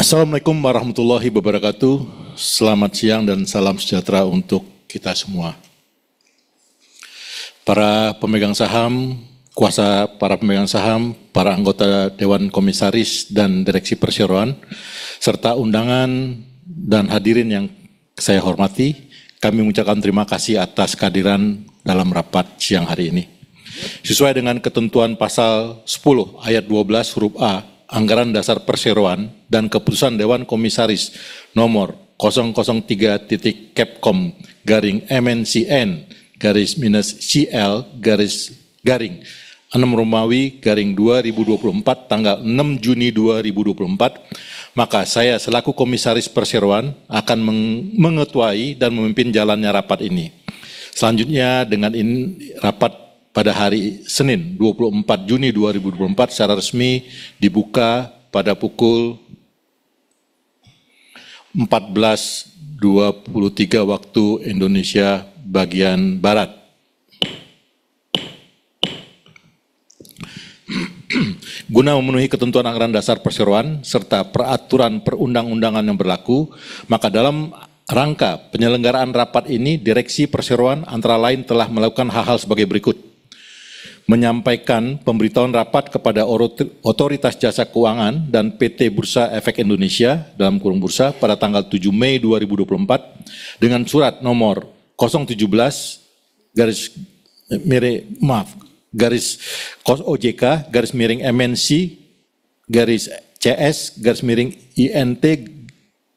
Assalamualaikum warahmatullahi wabarakatuh. Selamat siang dan salam sejahtera untuk kita semua. Para pemegang saham, kuasa para pemegang saham, para anggota Dewan Komisaris dan Direksi Perseroan, serta undangan dan hadirin yang saya hormati, kami mengucapkan terima kasih atas kehadiran dalam rapat siang hari ini. Sesuai dengan ketentuan pasal 10 ayat 12 huruf A, Anggaran Dasar Perseroan dan Keputusan Dewan Komisaris nomor 003-CL-MNCN-CL-6 tanggal 6 Juni 2024, maka saya selaku Komisaris Perseroan akan mengetuai dan memimpin jalannya rapat ini. Selanjutnya dengan ini rapat pada hari Senin 24 Juni 2024 secara resmi dibuka pada pukul 14.23 waktu Indonesia bagian Barat. Guna memenuhi ketentuan anggaran dasar perseroan serta peraturan perundang-undangan yang berlaku, maka dalam rangka penyelenggaraan rapat ini, Direksi Perseroan antara lain telah melakukan hal-hal sebagai berikut. Menyampaikan pemberitahuan rapat kepada Otoritas Jasa Keuangan dan PT Bursa Efek Indonesia dalam kurung bursa pada tanggal 7 Mei 2024 dengan surat nomor 017 OJK MNC CS INT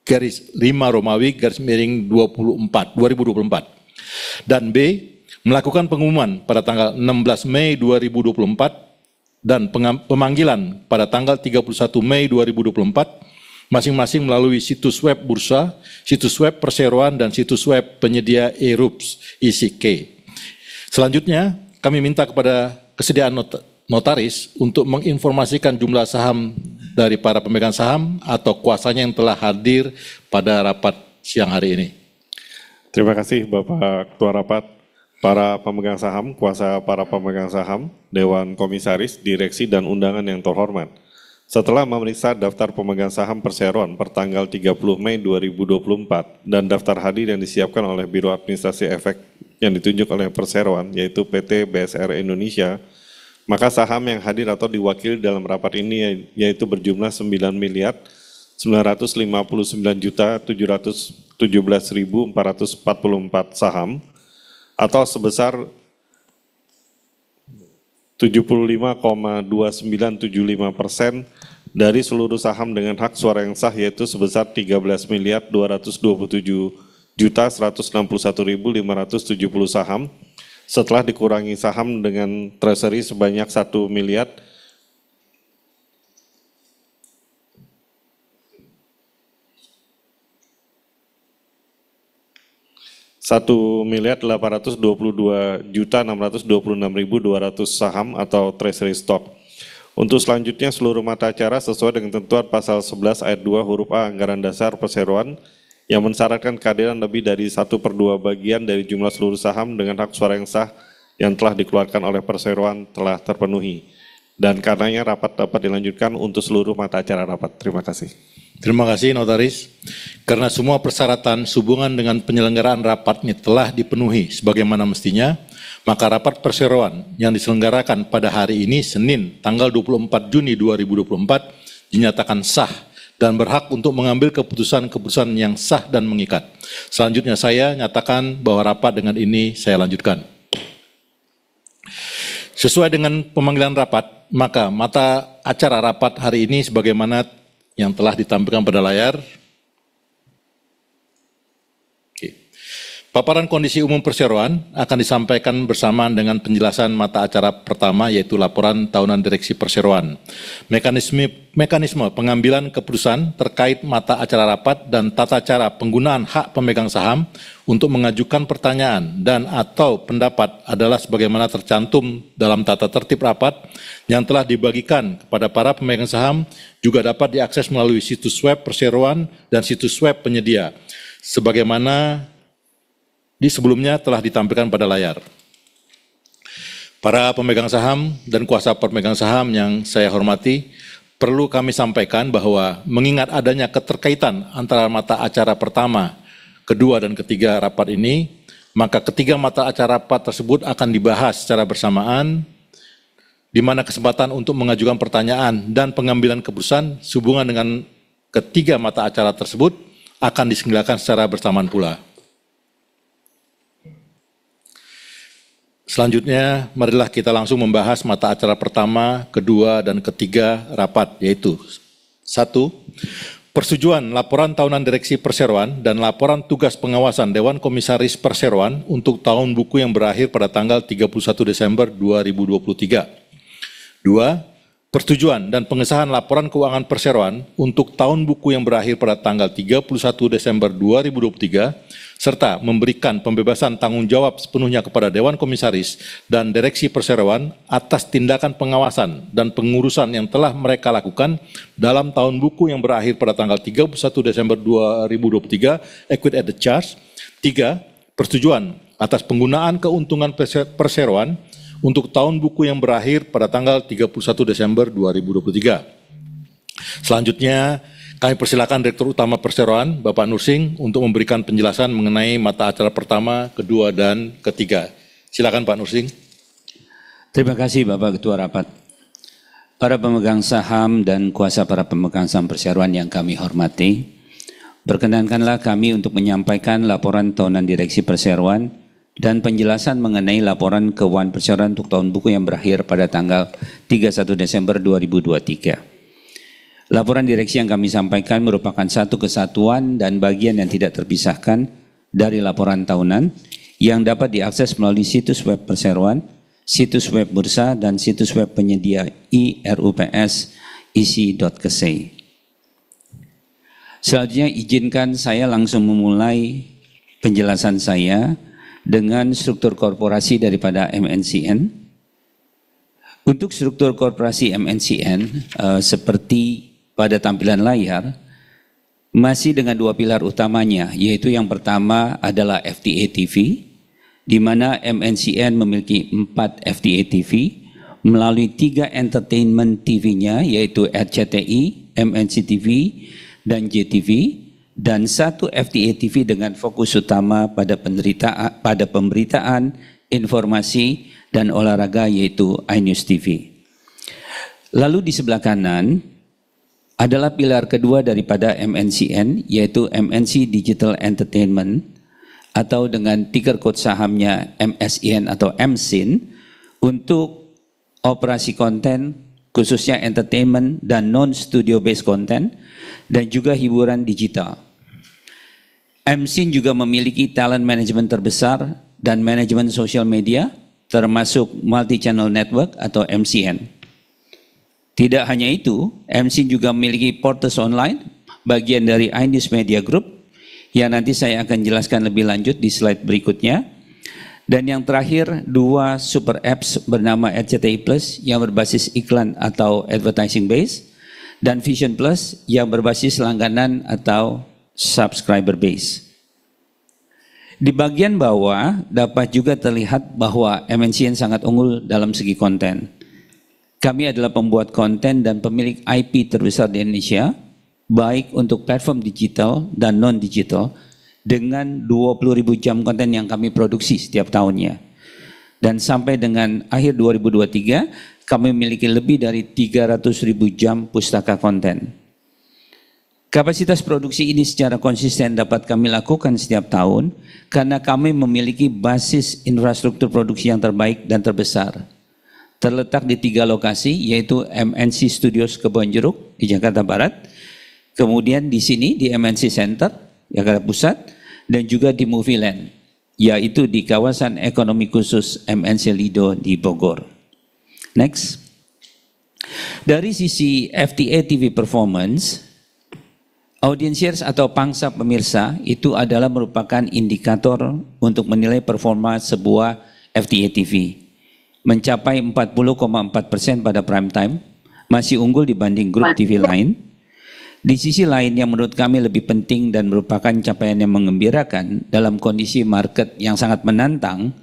5 Romawi 24 dan B, melakukan pengumuman pada tanggal 16 Mei 2024 dan pemanggilan pada tanggal 31 Mei 2024 masing-masing melalui situs web bursa, situs web perseroan, dan situs web penyedia e-rups ICK. Selanjutnya, kami minta kepada kesediaan notaris untuk menginformasikan jumlah saham dari para pemegang saham atau kuasanya yang telah hadir pada rapat siang hari ini. Terima kasih Bapak Ketua Rapat. Para pemegang saham, kuasa para pemegang saham, Dewan Komisaris, Direksi, dan undangan yang terhormat. Setelah memeriksa daftar pemegang saham Perseroan per tanggal 30 Mei 2024 dan daftar hadir yang disiapkan oleh Biro Administrasi Efek yang ditunjuk oleh Perseroan, yaitu PT BSR Indonesia, maka saham yang hadir atau diwakili dalam rapat ini yaitu berjumlah 9.999.717.444 saham, atau sebesar 75,2975% dari seluruh saham dengan hak suara yang sah, yaitu sebesar 13.227.161.570 saham, setelah dikurangi saham dengan treasury sebanyak 1.822.626.200 saham atau treasury stock. Untuk selanjutnya seluruh mata acara sesuai dengan ketentuan pasal 11 ayat 2 huruf A Anggaran Dasar Perseroan yang mensyaratkan kehadiran lebih dari 1/2 bagian dari jumlah seluruh saham dengan hak suara yang sah yang telah dikeluarkan oleh Perseroan telah terpenuhi. Dan karenanya rapat dapat dilanjutkan untuk seluruh mata acara rapat. Terima kasih. Terima kasih Notaris. Karena semua persyaratan sehubungan dengan penyelenggaraan rapat ini telah dipenuhi sebagaimana mestinya, maka rapat perseroan yang diselenggarakan pada hari ini Senin tanggal 24 Juni 2024 dinyatakan sah dan berhak untuk mengambil keputusan-keputusan yang sah dan mengikat. Selanjutnya saya nyatakan bahwa rapat dengan ini saya lanjutkan. Sesuai dengan pemanggilan rapat, maka mata acara rapat hari ini sebagaimana yang telah ditampilkan pada layar. Paparan kondisi umum perseroan akan disampaikan bersamaan dengan penjelasan mata acara pertama, yaitu laporan tahunan Direksi Perseroan. Mekanisme pengambilan keputusan terkait mata acara rapat dan tata cara penggunaan hak pemegang saham untuk mengajukan pertanyaan dan atau pendapat adalah sebagaimana tercantum dalam tata tertib rapat yang telah dibagikan kepada para pemegang saham, juga dapat diakses melalui situs web Perseroan dan situs web penyedia, sebagaimana di sebelumnya telah ditampilkan pada layar. Para pemegang saham dan kuasa pemegang saham yang saya hormati, Perlu kami sampaikan bahwa mengingat adanya keterkaitan antara mata acara pertama, kedua, dan ketiga rapat ini, maka ketiga mata acara rapat tersebut akan dibahas secara bersamaan, di mana kesempatan untuk mengajukan pertanyaan dan pengambilan keputusan sehubungan dengan ketiga mata acara tersebut akan diselenggarakan secara bersamaan pula. Selanjutnya, marilah kita langsung membahas mata acara pertama, kedua, dan ketiga rapat, yaitu 1. Persetujuan laporan tahunan Direksi Perseroan dan laporan tugas pengawasan Dewan Komisaris Perseroan untuk tahun buku yang berakhir pada tanggal 31 Desember 2023. 2. Persetujuan dan pengesahan laporan keuangan Perseroan untuk tahun buku yang berakhir pada tanggal 31 Desember 2023, serta memberikan pembebasan tanggung jawab sepenuhnya kepada Dewan Komisaris dan Direksi Perseroan atas tindakan pengawasan dan pengurusan yang telah mereka lakukan dalam tahun buku yang berakhir pada tanggal 31 Desember 2023, equity at the charge. 3. Persetujuan atas penggunaan keuntungan Perseroan untuk tahun buku yang berakhir pada tanggal 31 Desember 2023. Selanjutnya, kami persilakan Direktur Utama Perseroan, Bapak Nursing, untuk memberikan penjelasan mengenai mata acara pertama, kedua, dan ketiga. Silakan Pak Nursing. Terima kasih Bapak Ketua Rapat. Para pemegang saham dan kuasa para pemegang saham Perseroan yang kami hormati, perkenankanlah kami untuk menyampaikan laporan tahunan Direksi Perseroan dan penjelasan mengenai laporan keuangan Perseroan untuk tahun buku yang berakhir pada tanggal 31 Desember 2023. Laporan direksi yang kami sampaikan merupakan satu kesatuan dan bagian yang tidak terpisahkan dari laporan tahunan yang dapat diakses melalui situs web Perseroan, situs web bursa, dan situs web penyedia IRUPS isi.kesei. Selanjutnya izinkan saya langsung memulai penjelasan saya dengan struktur korporasi daripada MNCN. Untuk struktur korporasi MNCN, seperti pada tampilan layar, masih dengan dua pilar utamanya, yaitu yang pertama adalah FTA TV, di mana MNCN memiliki 4 FTA TV, melalui 3 entertainment TV-nya, yaitu RCTI, MNC TV, dan JTV, dan 1 FTA TV dengan fokus utama pada pemberitaan, informasi, dan olahraga, yaitu iNews TV. Lalu di sebelah kanan adalah pilar kedua daripada MNCN, yaitu MNC Digital Entertainment, atau dengan ticker code sahamnya MSIN atau MSIN, untuk operasi konten, khususnya entertainment dan non-studio based content, dan juga hiburan digital. MSIN juga memiliki talent management terbesar dan manajemen sosial media, termasuk multi-channel network atau MCN. Tidak hanya itu, MSIN juga memiliki portals online, bagian dari iNews Media Group, yang nanti saya akan jelaskan lebih lanjut di slide berikutnya. Dan yang terakhir, 2 super apps bernama RCTI Plus yang berbasis iklan atau advertising base, dan Vision Plus yang berbasis langganan atau subscriber base. Di bagian bawah dapat juga terlihat bahwa MNCN sangat unggul dalam segi konten. Kami adalah pembuat konten dan pemilik IP terbesar di Indonesia, baik untuk platform digital dan non-digital, dengan 20.000 jam konten yang kami produksi setiap tahunnya. Dan sampai dengan akhir 2023, kami memiliki lebih dari 300.000 jam pustaka konten. Kapasitas produksi ini secara konsisten dapat kami lakukan setiap tahun karena kami memiliki basis infrastruktur produksi yang terbaik dan terbesar. Terletak di 3 lokasi, yaitu MNC Studios Kebonjeruk di Jakarta Barat, kemudian di sini di MNC Center, Jakarta Pusat, dan juga di Movieland, yaitu di kawasan ekonomi khusus MNC Lido di Bogor. Next. Dari sisi FTA TV performance, audiensiers atau pangsa pemirsa itu adalah merupakan indikator untuk menilai performa sebuah FTA TV. Mencapai 40,4% pada prime time, masih unggul dibanding grup TV lain. Di sisi lain yang menurut kami lebih penting dan merupakan capaian yang mengembirakan dalam kondisi market yang sangat menantang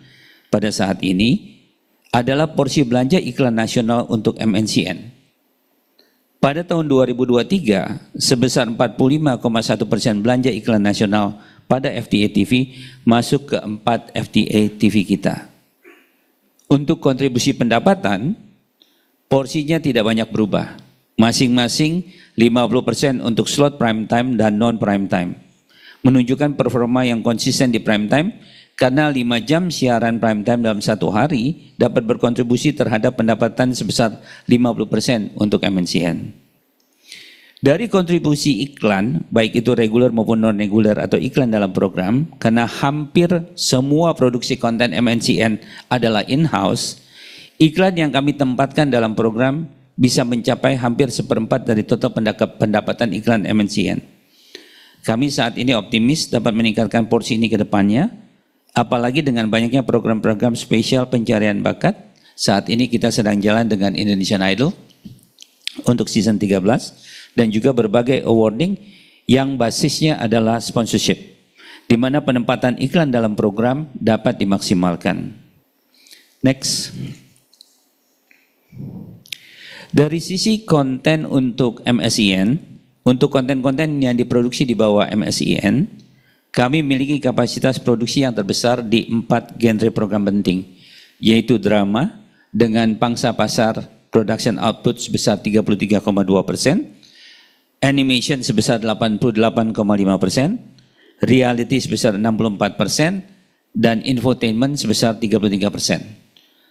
pada saat ini adalah porsi belanja iklan nasional untuk MNCN. Pada tahun 2023, sebesar 45,1% belanja iklan nasional pada FTA TV masuk ke 4 FTA TV kita. Untuk kontribusi pendapatan, porsinya tidak banyak berubah. Masing-masing 50% untuk slot prime time dan non-prime time. Menunjukkan performa yang konsisten di prime time, karena 5 jam siaran prime time dalam satu hari dapat berkontribusi terhadap pendapatan sebesar 50% untuk MNCN. Dari kontribusi iklan, baik itu reguler maupun non-reguler atau iklan dalam program, karena hampir semua produksi konten MNCN adalah in-house, iklan yang kami tempatkan dalam program bisa mencapai hampir 1/4 dari total pendapatan iklan MNCN. Kami saat ini optimis dapat meningkatkan porsi ini ke depannya, apalagi dengan banyaknya program-program spesial pencarian bakat. Saat ini kita sedang jalan dengan Indonesian Idol untuk season 13 dan juga berbagai awarding yang basisnya adalah sponsorship, di mana penempatan iklan dalam program dapat dimaksimalkan. Next. Dari sisi konten untuk MSIN, untuk konten-konten yang diproduksi di bawah MSIN, kami memiliki kapasitas produksi yang terbesar di 4 genre program penting, yaitu drama dengan pangsa pasar production output sebesar 33,2%, animation sebesar 88,5%, reality sebesar 64%, dan infotainment sebesar 33%.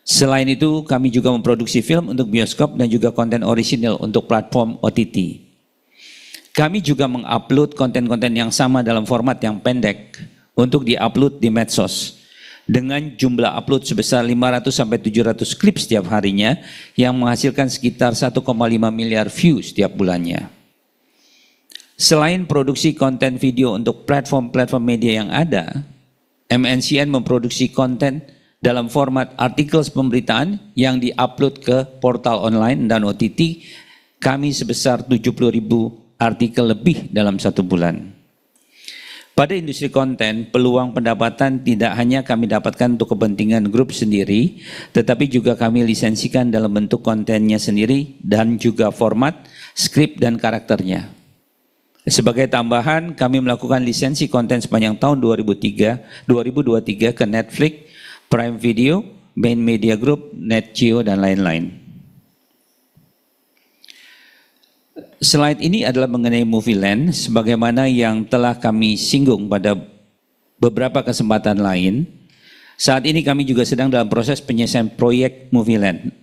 Selain itu, kami juga memproduksi film untuk bioskop dan juga konten orisinal untuk platform OTT. Kami juga mengupload konten-konten yang sama dalam format yang pendek untuk diupload di medsos dengan jumlah upload sebesar 500-700 klip setiap harinya yang menghasilkan sekitar 1,5 miliar view setiap bulannya. Selain produksi konten video untuk platform-platform media yang ada, MNCN memproduksi konten dalam format artikel pemberitaan yang diupload ke portal online dan OTT kami sebesar 70.000 artikel lebih dalam 1 bulan. Pada industri konten, peluang pendapatan tidak hanya kami dapatkan untuk kepentingan grup sendiri, tetapi juga kami lisensikan dalam bentuk kontennya sendiri dan juga format, skrip, dan karakternya. Sebagai tambahan, kami melakukan lisensi konten sepanjang tahun 2023 ke Netflix, Prime Video, Main Media Group, NetGeo, dan lain-lain. Slide ini adalah mengenai Movieland, sebagaimana yang telah kami singgung pada beberapa kesempatan lain. Saat ini kami juga sedang dalam proses penyelesaian proyek Movieland.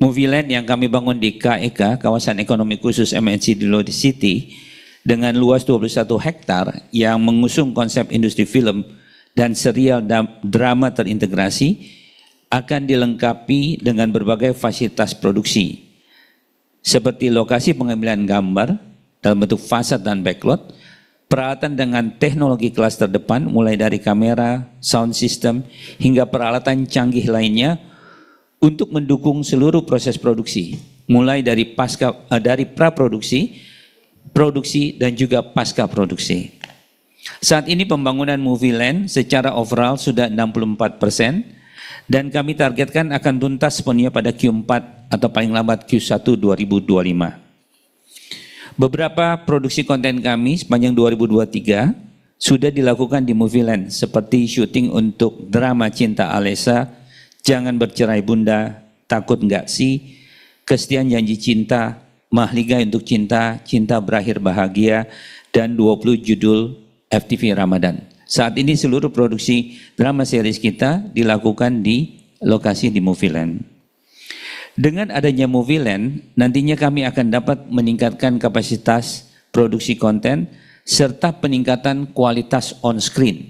Movieland yang kami bangun di KEK, Kawasan Ekonomi Khusus MNC di Lodi City, dengan luas 21 hektar yang mengusung konsep industri film dan serial drama terintegrasi, akan dilengkapi dengan berbagai fasilitas produksi seperti lokasi pengambilan gambar dalam bentuk fasad dan backlot, peralatan dengan teknologi kelas terdepan mulai dari kamera, sound system, hingga peralatan canggih lainnya untuk mendukung seluruh proses produksi, mulai dari praproduksi, produksi, dan juga pasca produksi. Saat ini pembangunan Movieland secara overall sudah 64% dan kami targetkan akan tuntas sepenuhnya pada Q4 atau paling lambat Q1 2025. Beberapa produksi konten kami sepanjang 2023 sudah dilakukan di Movieland seperti syuting untuk drama Cinta Alesa, Jangan Bercerai Bunda, Takut Nggak Sih, Kesetiaan Janji Cinta, Mahligai Untuk Cinta, Cinta Berakhir Bahagia, dan 20 judul FTV Ramadan. Saat ini seluruh produksi drama series kita dilakukan di lokasi di Movieland. Dengan adanya Movieland, nantinya kami akan dapat meningkatkan kapasitas produksi konten serta peningkatan kualitas on screen.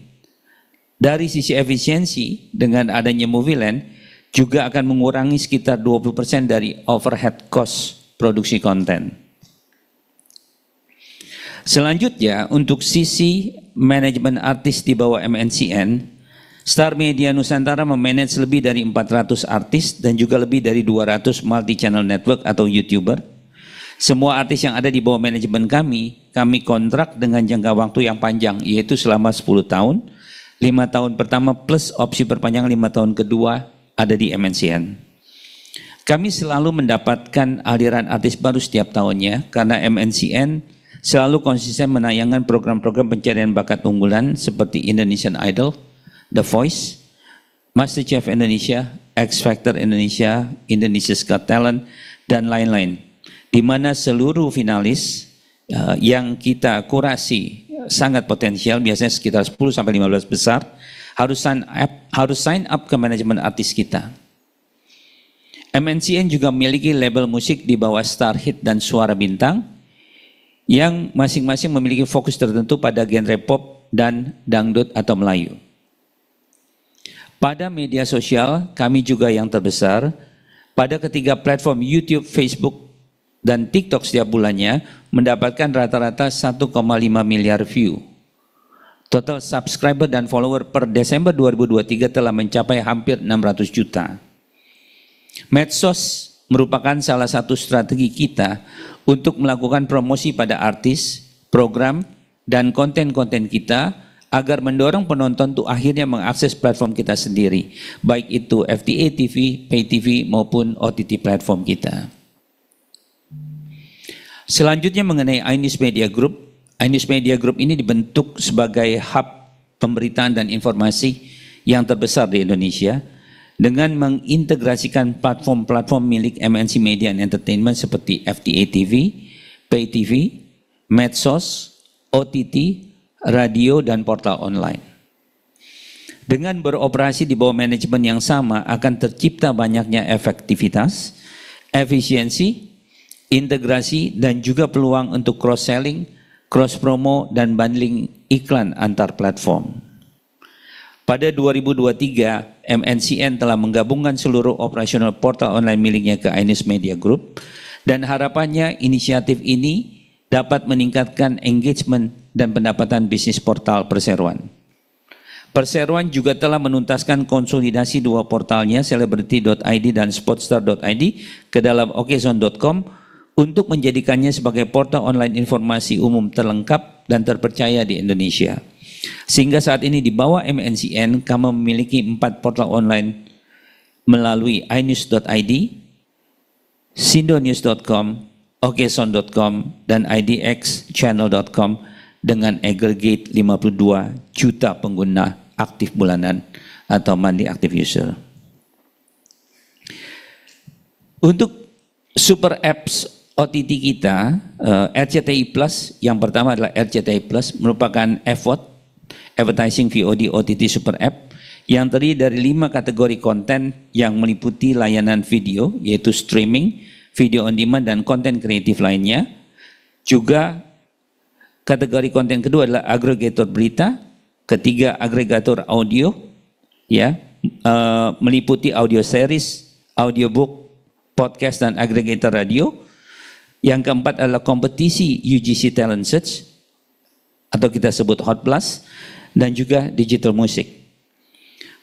Dari sisi efisiensi, dengan adanya Movieland juga akan mengurangi sekitar 20% dari overhead cost produksi konten. Selanjutnya, untuk sisi manajemen artis di bawah MNCN, Star Media Nusantara memanage lebih dari 400 artis dan juga lebih dari 200 multi-channel network atau YouTuber. Semua artis yang ada di bawah manajemen kami kontrak dengan jangka waktu yang panjang, yaitu selama 10 tahun, 5 tahun pertama plus opsi perpanjangan 5 tahun kedua ada di MNCN. Kami selalu mendapatkan aliran artis baru setiap tahunnya karena MNCN selalu konsisten menayangkan program-program pencarian bakat unggulan seperti Indonesian Idol, The Voice, MasterChef Indonesia, X Factor Indonesia, Indonesia's Got Talent, dan lain-lain. Di mana seluruh finalis yang kita kurasi sangat potensial, biasanya sekitar 10-15 besar, harus sign up ke manajemen artis kita. MNCN juga memiliki label musik di bawah Star Hit dan Suara Bintang yang masing-masing memiliki fokus tertentu pada genre pop dan dangdut atau Melayu. Pada media sosial, kami juga yang terbesar. Pada ketiga platform YouTube, Facebook, dan TikTok setiap bulannya mendapatkan rata-rata 1,5 miliar view. Total subscriber dan follower per Desember 2023 telah mencapai hampir 600 juta. Medsos merupakan salah satu strategi kita untuk melakukan promosi pada artis, program, dan konten-konten kita agar mendorong penonton untuk akhirnya mengakses platform kita sendiri, baik itu FTA TV, Pay TV, maupun OTT platform kita. Selanjutnya mengenai iNews Media Group. iNews Media Group ini dibentuk sebagai hub pemberitaan dan informasi yang terbesar di Indonesia dengan mengintegrasikan platform-platform milik MNC Media and Entertainment seperti FTA TV, Pay TV, Medsos, OTT, radio, dan portal online. Dengan beroperasi di bawah manajemen yang sama akan tercipta banyaknya efektivitas, efisiensi, integrasi, dan juga peluang untuk cross-selling, cross-promo, dan bundling iklan antar platform. Pada 2023, MNCN telah menggabungkan seluruh operasional portal online miliknya ke iNews Media Group, dan harapannya inisiatif ini dapat meningkatkan engagement dan pendapatan bisnis portal Perseroan. Perseroan juga telah menuntaskan konsolidasi dua portalnya, Celebrity.id dan Sportstar.id, ke dalam okezone.com untuk menjadikannya sebagai portal online informasi umum terlengkap dan terpercaya di Indonesia. Sehingga saat ini di bawah MNCN, kami memiliki 4 portal online melalui inews.id, sindonews.com, okezone.com, dan idxchannel.com dengan aggregate 52 juta pengguna aktif bulanan atau monthly active user. Untuk super apps OTT kita, RCTI Plus, yang pertama adalah RCTI Plus, merupakan AVOD, Advertising VOD OTT Super App, yang terdiri dari 5 kategori konten yang meliputi layanan video, yaitu streaming, video on demand, dan konten kreatif lainnya. Juga kategori konten kedua adalah agregator berita, ketiga agregator audio, ya, meliputi audio series, audiobook, podcast, dan agregator radio. Yang keempat adalah kompetisi UGC Talent Search, atau kita sebut Hot Plus, dan juga digital music.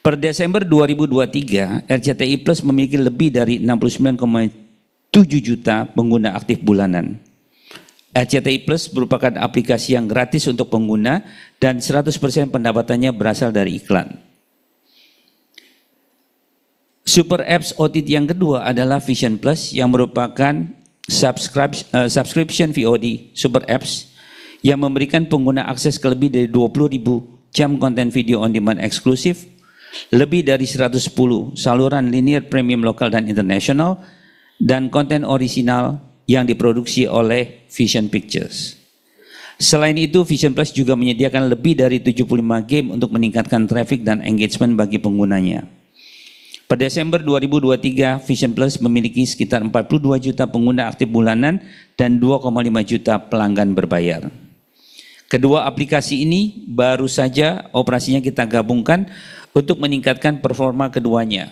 Per Desember 2023, RCTI Plus memiliki lebih dari 69,7 juta pengguna aktif bulanan. RCTI Plus merupakan aplikasi yang gratis untuk pengguna dan 100% pendapatannya berasal dari iklan. Super Apps OTT yang kedua adalah Vision Plus, yang merupakan subscription VOD Super Apps yang memberikan pengguna akses ke lebih dari 20.000 jam konten video on demand eksklusif, lebih dari 110 saluran linear premium lokal dan internasional, dan konten orisinal yang diproduksi oleh Vision Pictures. Selain itu, Vision Plus juga menyediakan lebih dari 75 game untuk meningkatkan traffic dan engagement bagi penggunanya. Pada Desember 2023, Vision Plus memiliki sekitar 42 juta pengguna aktif bulanan dan 2,5 juta pelanggan berbayar. Kedua aplikasi ini baru saja operasinya kita gabungkan untuk meningkatkan performa keduanya.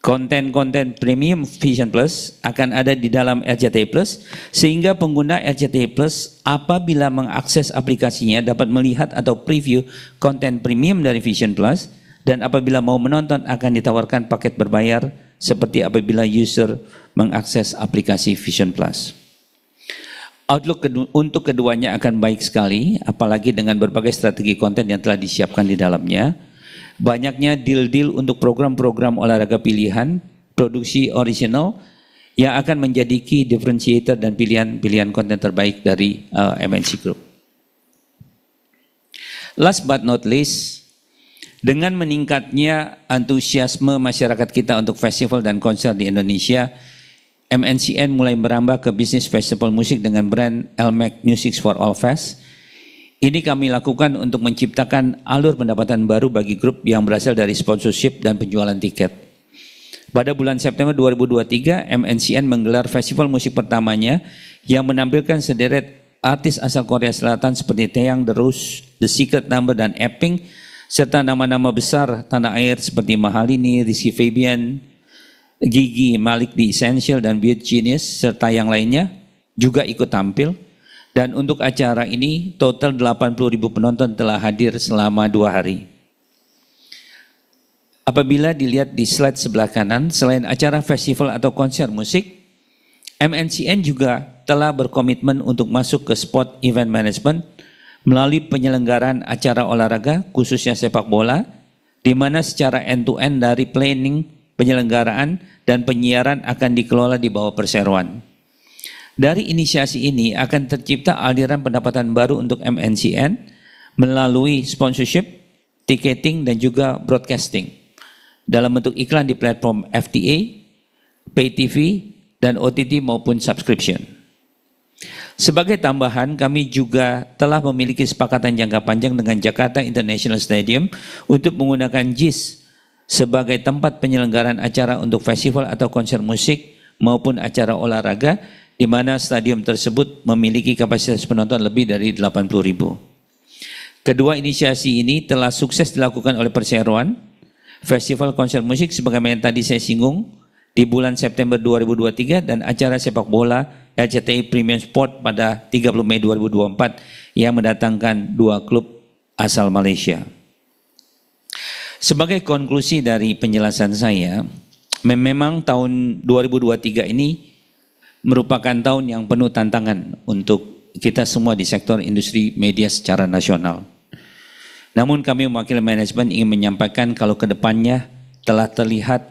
Konten-konten premium Vision Plus akan ada di dalam RCTI Plus, sehingga pengguna RCTI Plus apabila mengakses aplikasinya dapat melihat atau preview konten premium dari Vision Plus, dan apabila mau menonton akan ditawarkan paket berbayar seperti apabila user mengakses aplikasi Vision Plus. Outlook untuk keduanya akan baik sekali, apalagi dengan berbagai strategi konten yang telah disiapkan di dalamnya. Banyaknya deal-deal untuk program-program olahraga pilihan, produksi original yang akan menjadi key differentiator dan pilihan konten terbaik dari MNC Group. Last but not least, dengan meningkatnya antusiasme masyarakat kita untuk festival dan konser di Indonesia, MNCN mulai merambah ke bisnis festival musik dengan brand LMAC Music for All Fest. Ini kami lakukan untuk menciptakan alur pendapatan baru bagi grup yang berasal dari sponsorship dan penjualan tiket. Pada bulan September 2023, MNCN menggelar festival musik pertamanya yang menampilkan sederet artis asal Korea Selatan seperti Taeyang, The Rose, The Secret Number, dan Epping, serta nama-nama besar tanah air seperti Mahalini, Rizky Febian, Gigi, Malik The Essential, dan Beat Genius, serta yang lainnya juga ikut tampil. Dan untuk acara ini, total 80.000 penonton telah hadir selama 2 hari. Apabila dilihat di slide sebelah kanan, selain acara festival atau konser musik, MNCN juga telah berkomitmen untuk masuk ke sport event management melalui penyelenggaraan acara olahraga, khususnya sepak bola, di mana secara end-to-end dari planning, penyelenggaraan, dan penyiaran akan dikelola di bawah perseroan. Dari inisiasi ini akan tercipta aliran pendapatan baru untuk MNCN melalui sponsorship, ticketing, dan juga broadcasting dalam bentuk iklan di platform FTA, Pay TV, dan OTT maupun subscription. Sebagai tambahan, kami juga telah memiliki sepakatan jangka panjang dengan Jakarta International Stadium untuk menggunakan JIS sebagai tempat penyelenggaraan acara untuk festival atau konser musik maupun acara olahraga, di mana stadium tersebut memiliki kapasitas penonton lebih dari 80.000. Kedua inisiasi ini telah sukses dilakukan oleh perseroan. Festival konser musik sebagaimana yang tadi saya singgung di bulan September 2023 dan acara sepak bola RCTI Premium Sport pada 30 Mei 2024 yang mendatangkan 2 klub asal Malaysia. Sebagai konklusi dari penjelasan saya, memang tahun 2023 ini merupakan tahun yang penuh tantangan untuk kita semua di sektor industri media secara nasional. Namun kami mewakili manajemen ingin menyampaikan kalau kedepannya telah terlihat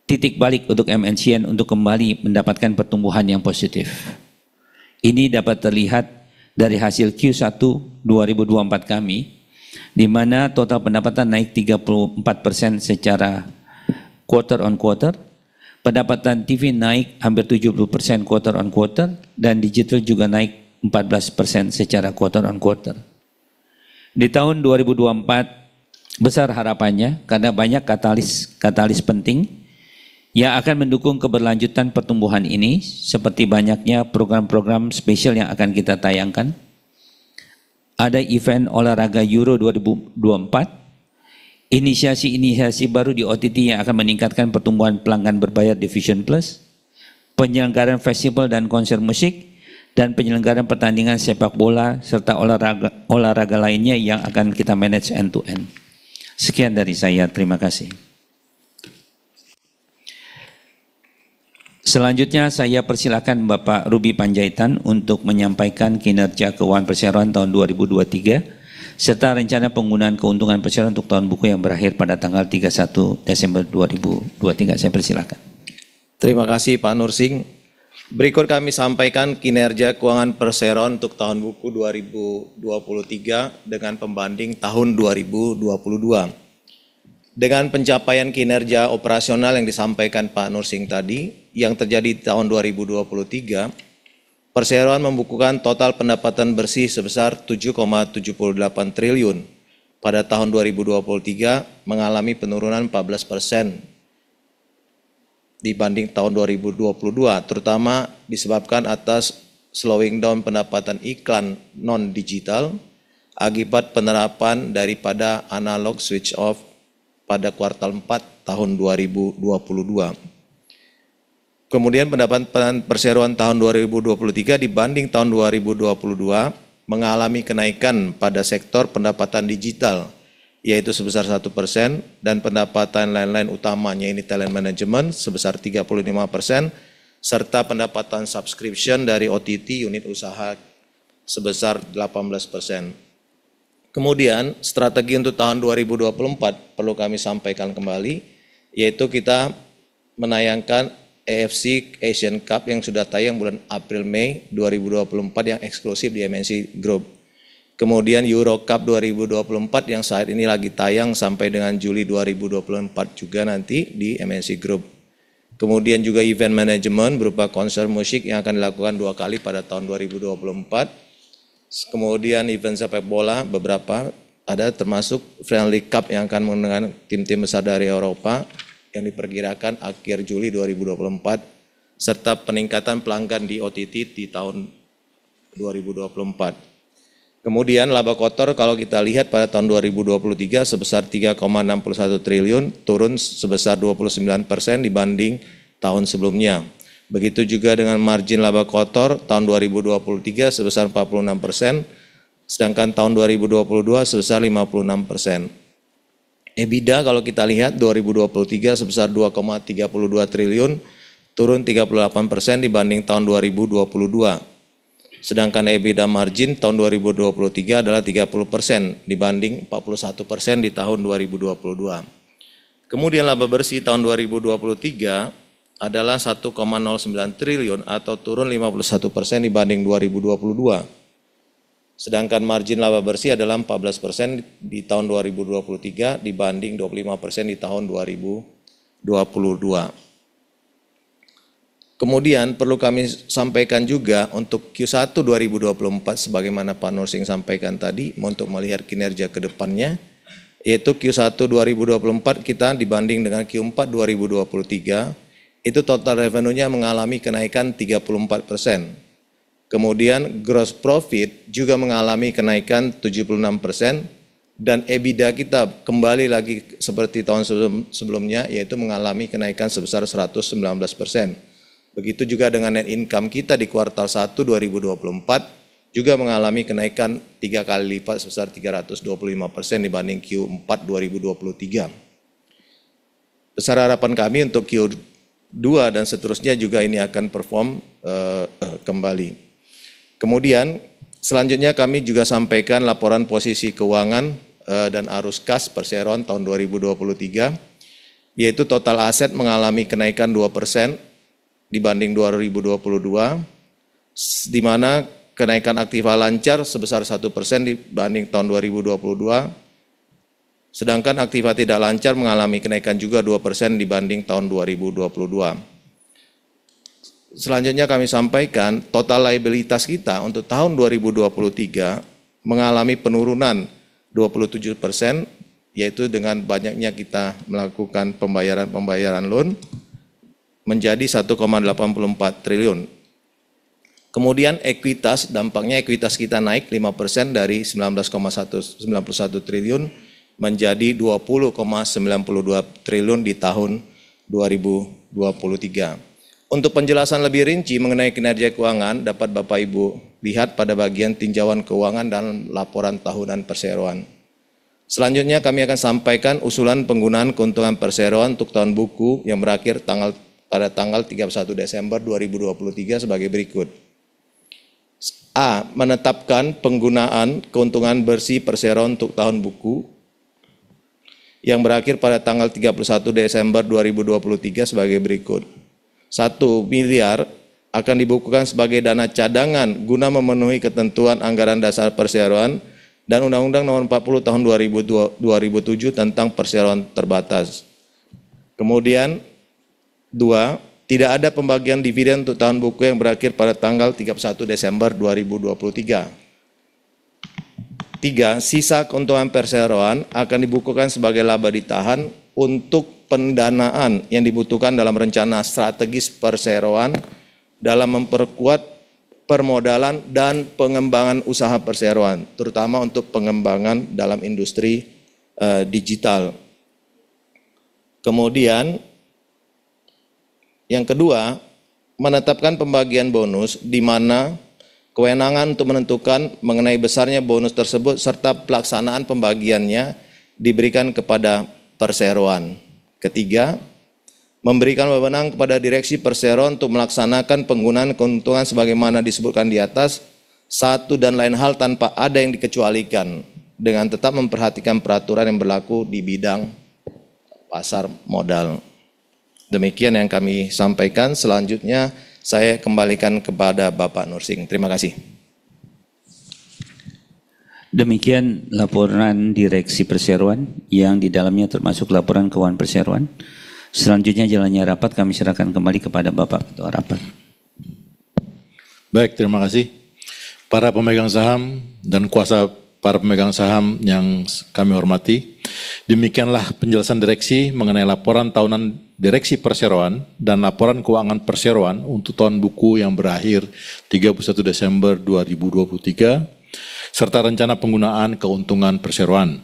titik balik untuk MNCN untuk kembali mendapatkan pertumbuhan yang positif. Ini dapat terlihat dari hasil Q1 2024 kami, di mana total pendapatan naik 34% secara quarter on quarter, pendapatan TV naik hampir 70% quarter on quarter, dan digital juga naik 14% secara quarter on quarter. Di tahun 2024 besar harapannya karena banyak katalis penting yang akan mendukung keberlanjutan pertumbuhan ini, seperti banyaknya program-program spesial yang akan kita tayangkan. Ada event olahraga Euro 2024, inisiasi baru di OTT yang akan meningkatkan pertumbuhan pelanggan berbayar di Vision Plus, penyelenggaraan festival dan konser musik, dan penyelenggaraan pertandingan sepak bola serta olahraga lainnya yang akan kita manage end-to-end. Sekian dari saya, terima kasih. Selanjutnya saya persilakan Bapak Ruby Panjaitan untuk menyampaikan kinerja keuangan perseroan tahun 2023 serta rencana penggunaan keuntungan perseroan untuk tahun buku yang berakhir pada tanggal 31 Desember 2023. Saya persilakan. Terima kasih Pak Nursing. Berikut kami sampaikan kinerja keuangan perseroan untuk tahun buku 2023 dengan pembanding tahun 2022. Dengan pencapaian kinerja operasional yang disampaikan Pak Nursing tadi, yang terjadi di tahun 2023, perseroan membukukan total pendapatan bersih sebesar 7,78 triliun. Pada tahun 2023 mengalami penurunan 14% dibanding tahun 2022, terutama disebabkan atas slowing down pendapatan iklan non-digital akibat penerapan daripada analog switch off pada kuartal 4 tahun 2022. Kemudian pendapatan perseroan tahun 2023 dibanding tahun 2022 mengalami kenaikan pada sektor pendapatan digital, yaitu sebesar 1%, dan pendapatan lain-lain utamanya ini talent management sebesar 35%, serta pendapatan subscription dari OTT unit usaha sebesar 18%. Kemudian strategi untuk tahun 2024 perlu kami sampaikan kembali, yaitu kita menayangkan AFC Asian Cup yang sudah tayang bulan April-Mei 2024 yang eksklusif di MNC Group. Kemudian Euro Cup 2024 yang saat ini lagi tayang sampai dengan Juli 2024 juga nanti di MNC Group. Kemudian juga event management berupa konser musik yang akan dilakukan 2 kali pada tahun 2024. Kemudian event sepak bola beberapa ada termasuk Friendly Cup yang akan menggunakan tim-tim besar dari Eropa yang diperkirakan akhir Juli 2024 serta peningkatan pelanggan di OTT di tahun 2024. Kemudian laba kotor kalau kita lihat pada tahun 2023 sebesar 3,61 triliun, turun sebesar 29% dibanding tahun sebelumnya. Begitu juga dengan margin laba kotor tahun 2023 sebesar 46%, sedangkan tahun 2022 sebesar 56%. EBITDA kalau kita lihat 2023 sebesar 2,32 triliun, turun 38% dibanding tahun 2022. Sedangkan EBITDA margin tahun 2023 adalah 30% dibanding 41% di tahun 2022. Kemudian laba bersih tahun 2023 adalah 1,09 triliun atau turun 51% dibanding 2022. Sedangkan margin laba bersih adalah 14% di tahun 2023 dibanding 25% di tahun 2022. Kemudian perlu kami sampaikan juga untuk Q1 2024 sebagaimana Pak Nursing sampaikan tadi untuk melihat kinerja ke depannya, yaitu Q1 2024 kita dibanding dengan Q4 2023 itu total revenue-nya mengalami kenaikan 34%. Kemudian gross profit juga mengalami kenaikan 76% dan EBITDA kita kembali lagi seperti tahun sebelumnya yaitu mengalami kenaikan sebesar 119%. Begitu juga dengan net income kita di kuartal 1 2024 juga mengalami kenaikan 3 kali lipat sebesar 325% dibanding Q4 2023. Besar harapan kami untuk Q2 dan seterusnya juga ini akan perform kembali. Kemudian selanjutnya kami juga sampaikan laporan posisi keuangan dan arus kas Perseroan tahun 2023, yaitu total aset mengalami kenaikan 2% dibanding 2022, di mana kenaikan aktiva lancar sebesar 1% dibanding tahun 2022, sedangkan aktiva tidak lancar mengalami kenaikan juga 2% dibanding tahun 2022. Selanjutnya kami sampaikan total liabilitas kita untuk tahun 2023 mengalami penurunan 27%, yaitu dengan banyaknya kita melakukan pembayaran loan menjadi 1,84 triliun. Kemudian ekuitas, dampaknya ekuitas kita naik 5% dari 19,91 triliun menjadi 20,92 triliun di tahun 2023. Untuk penjelasan lebih rinci mengenai kinerja keuangan dapat Bapak Ibu lihat pada bagian tinjauan keuangan dan laporan tahunan Perseroan. Selanjutnya kami akan sampaikan usulan penggunaan keuntungan Perseroan untuk tahun buku yang berakhir pada tanggal 31 Desember 2023 sebagai berikut. A. Menetapkan penggunaan keuntungan bersih Perseroan untuk tahun buku yang berakhir pada tanggal 31 Desember 2023 sebagai berikut. 1 miliar akan dibukukan sebagai dana cadangan guna memenuhi ketentuan anggaran dasar Perseroan dan Undang-Undang Nomor 40 Tahun 2007 tentang Perseroan terbatas. Kemudian 2, tidak ada pembagian dividen untuk tahun buku yang berakhir pada tanggal 31 Desember 2023. 3, sisa keuntungan Perseroan akan dibukukan sebagai laba ditahan untuk pendanaan yang dibutuhkan dalam rencana strategis Perseroan dalam memperkuat permodalan dan pengembangan usaha Perseroan, terutama untuk pengembangan dalam industri digital. Kemudian yang kedua, menetapkan pembagian bonus di mana kewenangan untuk menentukan mengenai besarnya bonus tersebut serta pelaksanaan pembagiannya diberikan kepada Perseroan. Ketiga, memberikan wewenang kepada Direksi Perseroan untuk melaksanakan penggunaan keuntungan sebagaimana disebutkan di atas, satu dan lain hal tanpa ada yang dikecualikan, dengan tetap memperhatikan peraturan yang berlaku di bidang pasar modal. Demikian yang kami sampaikan. Selanjutnya saya kembalikan kepada Bapak Nursing. Terima kasih. Demikian laporan Direksi Perseroan yang di dalamnya termasuk laporan keuangan perseroan. Selanjutnya jalannya rapat kami serahkan kembali kepada Bapak Ketua Rapat. Baik, terima kasih. Para pemegang saham dan kuasa para pemegang saham yang kami hormati, demikianlah penjelasan direksi mengenai laporan tahunan Direksi Perseroan dan laporan keuangan perseroan untuk tahun buku yang berakhir 31 Desember 2023, serta rencana penggunaan keuntungan perseroan.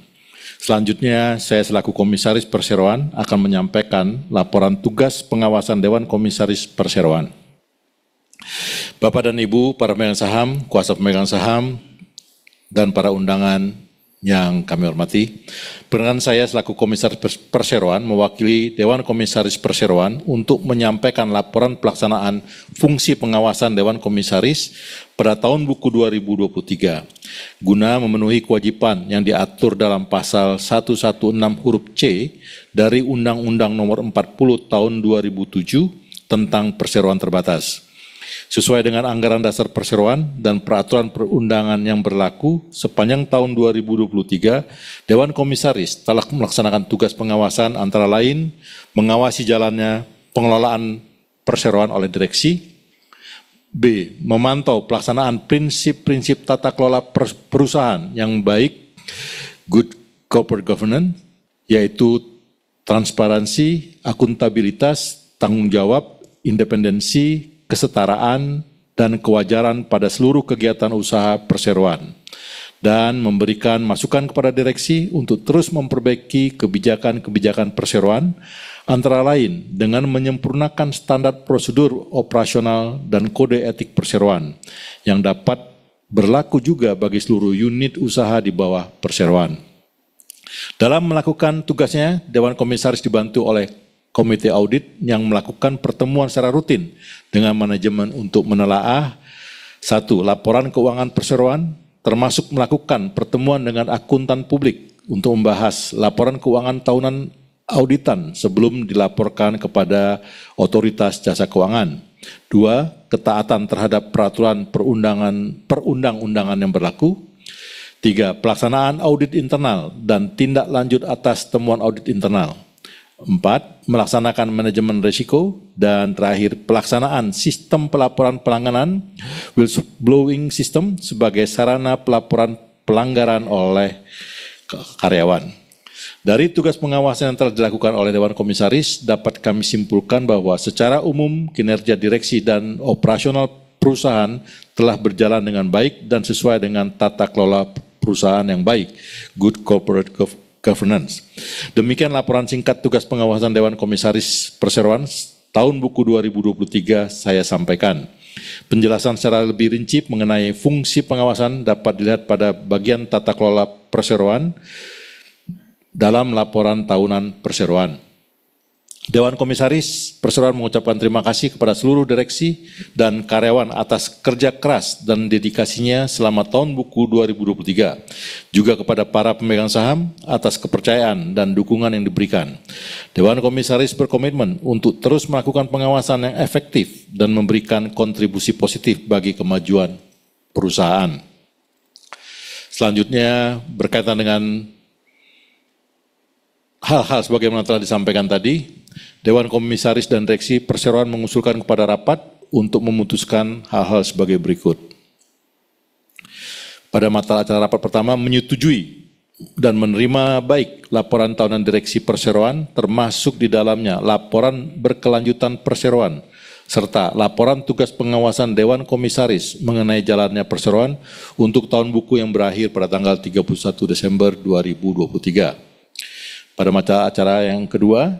Selanjutnya, saya selaku Komisaris Perseroan akan menyampaikan laporan tugas pengawasan Dewan Komisaris Perseroan. Bapak dan Ibu, para pemegang saham, kuasa pemegang saham, dan para undangan yang kami hormati, perkenankan saya selaku Komisaris Perseroan mewakili Dewan Komisaris Perseroan untuk menyampaikan laporan pelaksanaan fungsi pengawasan Dewan Komisaris pada tahun buku 2023, guna memenuhi kewajiban yang diatur dalam pasal 116 huruf C dari Undang-Undang Nomor 40 Tahun 2007 tentang perseroan terbatas. Sesuai dengan anggaran dasar perseroan dan peraturan perundangan yang berlaku sepanjang tahun 2023, Dewan Komisaris telah melaksanakan tugas pengawasan antara lain mengawasi jalannya pengelolaan perseroan oleh direksi, B. Memantau pelaksanaan prinsip-prinsip tata kelola perusahaan yang baik, good corporate governance, yaitu transparansi, akuntabilitas, tanggung jawab, independensi, kesetaraan, dan kewajaran pada seluruh kegiatan usaha perseroan, dan memberikan masukan kepada direksi untuk terus memperbaiki kebijakan-kebijakan perseroan, antara lain dengan menyempurnakan standar prosedur operasional dan kode etik perseroan yang dapat berlaku juga bagi seluruh unit usaha di bawah perseroan. Dalam melakukan tugasnya, Dewan Komisaris dibantu oleh Komite Audit yang melakukan pertemuan secara rutin dengan manajemen untuk menelaah 1. Laporan keuangan perseroan, termasuk melakukan pertemuan dengan akuntan publik untuk membahas laporan keuangan tahunan auditan sebelum dilaporkan kepada otoritas jasa keuangan. 2. Ketaatan terhadap peraturan perundang-undangan yang berlaku. 3. Pelaksanaan audit internal dan tindak lanjut atas temuan audit internal. 4. Melaksanakan manajemen risiko. Dan terakhir, pelaksanaan sistem pelaporan pelanggaran whistleblowing system sebagai sarana pelaporan pelanggaran oleh karyawan. Dari tugas pengawasan yang telah dilakukan oleh Dewan Komisaris, dapat kami simpulkan bahwa secara umum kinerja direksi dan operasional perusahaan telah berjalan dengan baik dan sesuai dengan tata kelola perusahaan yang baik, good corporate governance. Demikian laporan singkat tugas pengawasan Dewan Komisaris Perseroan tahun buku 2023 saya sampaikan. Penjelasan secara lebih rinci mengenai fungsi pengawasan dapat dilihat pada bagian tata kelola perseroan dalam laporan tahunan perseroan. Dewan Komisaris Perseroan mengucapkan terima kasih kepada seluruh direksi dan karyawan atas kerja keras dan dedikasinya selama tahun buku 2023. Juga kepada para pemegang saham atas kepercayaan dan dukungan yang diberikan. Dewan Komisaris berkomitmen untuk terus melakukan pengawasan yang efektif dan memberikan kontribusi positif bagi kemajuan perusahaan. Selanjutnya berkaitan dengan hal-hal sebagaimana telah disampaikan tadi, Dewan Komisaris dan Direksi Perseroan mengusulkan kepada rapat untuk memutuskan hal-hal sebagai berikut. Pada mata acara rapat pertama, menyetujui dan menerima baik laporan tahunan Direksi Perseroan, termasuk di dalamnya laporan berkelanjutan perseroan, serta laporan tugas pengawasan Dewan Komisaris mengenai jalannya perseroan untuk tahun buku yang berakhir pada tanggal 31 Desember 2023. Pada mata acara yang kedua,